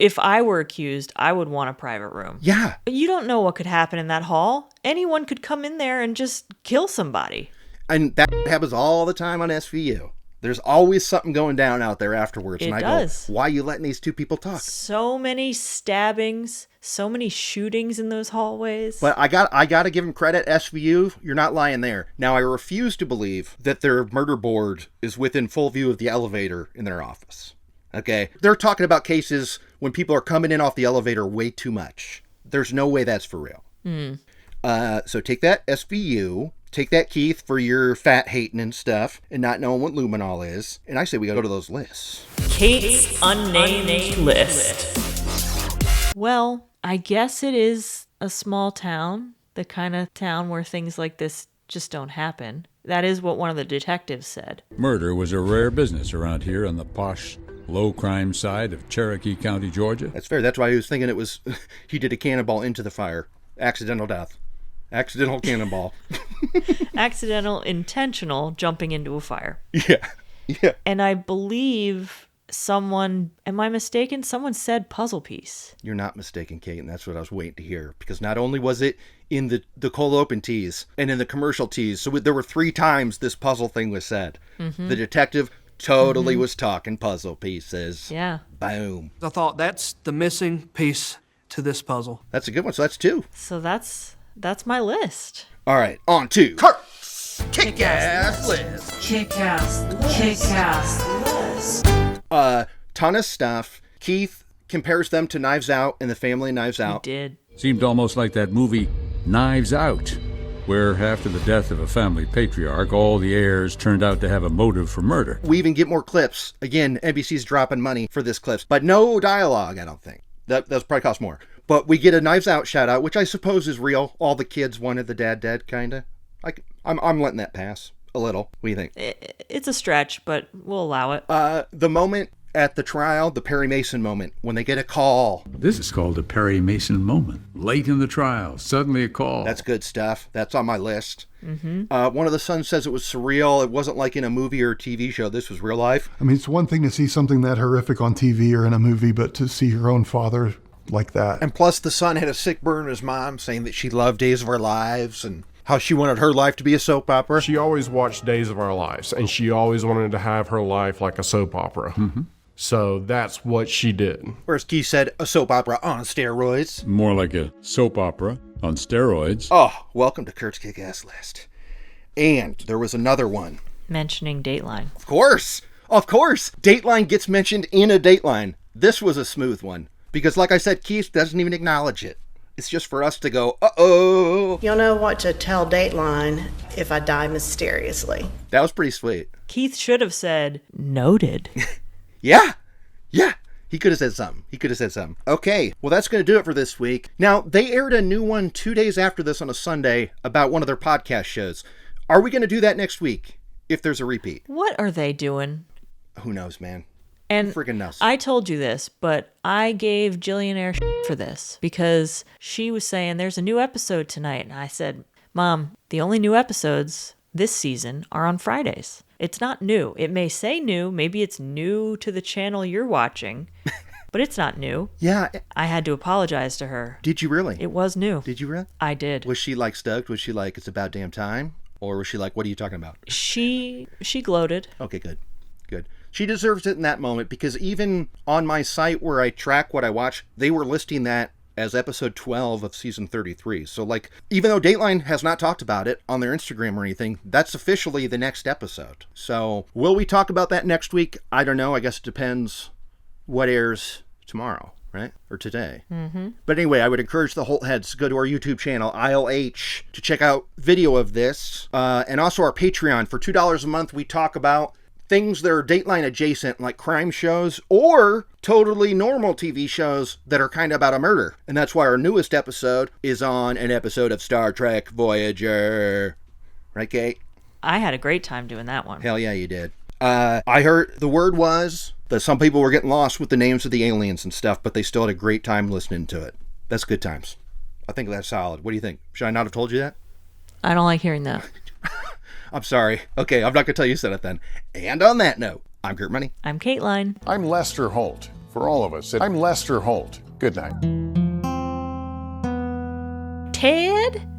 If I were accused, I would want a private room. Yeah. But you don't know what could happen in that hall. Anyone could come in there and just kill somebody. And that happens all the time on SVU. There's always something going down out there afterwards. It and I does. go, why are you letting these two people talk? So many stabbings, so many shootings in those hallways. But I got to give them credit, SVU, you're not lying there. Now, I refuse to believe that their murder board is within full view of the elevator in their office. Okay? They're talking about cases when people are coming in off the elevator way too much. There's no way that's for real. So take that, SVU. Take that, Keith, for your fat hating and stuff and not knowing what luminol is. And I say we go to those lists. Kate's unnamed list. Well, I guess it is a small town, the kind of town where things like this just don't happen. That is what one of the detectives said. Murder was a rare business around here on the posh, low-crime side of Cherokee County, Georgia. That's fair. That's why he was thinking it was, he did a cannonball into the fire. Accidental death. Accidental cannonball. Accidental, intentional jumping into a fire. Yeah. Yeah. And I believe someone, am I mistaken? Someone said puzzle piece. You're not mistaken, Kate, and that's what I was waiting to hear. Because not only was it in the cold open tease and in the commercial tease, so there were 3 times this puzzle thing was said. Mm-hmm. The detective totally was talking puzzle pieces. Yeah. Boom. I thought that's the missing piece to this puzzle. That's a good one. So that's 2. So that's my list. All right, on to Kurt's Kick-Ass List. Kick-Ass List. Ton of stuff. Keith compares them to Knives Out and the family Knives Out. He did. Seemed almost like that movie Knives Out, where after the death of a family patriarch, all the heirs turned out to have a motive for murder. We even get more clips. Again, NBC's dropping money for this clips, but no dialogue, I don't think. That's probably cost more. But we get a Knives Out shout out, which I suppose is real. All the kids wanted the dad dead, kind of. I'm letting that pass a little. What do you think? It's a stretch, but we'll allow it. The moment at the trial, the Perry Mason moment, when they get a call. This is called a Perry Mason moment. Late in the trial, suddenly a call. That's good stuff. That's on my list. Mm-hmm. One of the sons says it was surreal. It wasn't like in a movie or a TV show. This was real life. I mean, it's one thing to see something that horrific on TV or in a movie, but to see your own father like that. And plus the son had a sick burn in his mom saying that she loved Days of Our Lives and how she wanted her life to be a soap opera. She always watched Days of Our Lives, and she always wanted to have her life like a soap opera. Mm-hmm. So that's what she did. Whereas Keith said a soap opera on steroids. More like a soap opera on steroids. Oh, welcome to Kurt's Kick-Ass List. And there was another one. Mentioning Dateline. Of course. Dateline gets mentioned in a Dateline. This was a smooth one. Because like I said, Keith doesn't even acknowledge it. It's just for us to go, uh-oh. You'll know what to tell Dateline if I die mysteriously. That was pretty sweet. Keith should have said, noted. Yeah. He could have said something. Okay, well, that's going to do it for this week. Now, they aired a new one 2 days after this on a Sunday about one of their podcast shows. Are we going to do that next week if there's a repeat? What are they doing? Who knows, man? And freaking knows. I told you this, but I gave Jillian Eyre for this because she was saying there's a new episode tonight. And I said, Mom, the only new episodes this season are on Fridays. It's not new. It may say new. Maybe it's new to the channel you're watching, but it's not new. Yeah. I had to apologize to her. Did you really? It was new. Did you really? I did. Was she like stoked? Was she like, it's about damn time? Or was she like, what are you talking about? She gloated. Okay, good. She deserves it in that moment because even on my site where I track what I watch, they were listing that as episode 12 of season 33. So like, even though Dateline has not talked about it on their Instagram or anything, that's officially the next episode. So will we talk about that next week? I don't know. I guess it depends what airs tomorrow, right? Or today. Mm-hmm. But anyway, I would encourage the Holt heads to go to our YouTube channel, ILH, to check out video of this. And also our Patreon. For $2 a month, we talk about things that are Dateline adjacent, like crime shows, or totally normal TV shows that are kind of about a murder. And that's why our newest episode is on an episode of Star Trek Voyager. Right, Kate? I had a great time doing that one. Hell yeah, you did. I heard the word was that some people were getting lost with the names of the aliens and stuff, but they still had a great time listening to it. That's good times. I think that's solid. What do you think? Should I not have told you that? I don't like hearing that. I'm sorry. Okay, I'm not going to tell you said it then. And on that note, I'm Kurt Money. I'm Kateline. I'm Lester Holt. For all of us, I'm Lester Holt. Good night. Ted?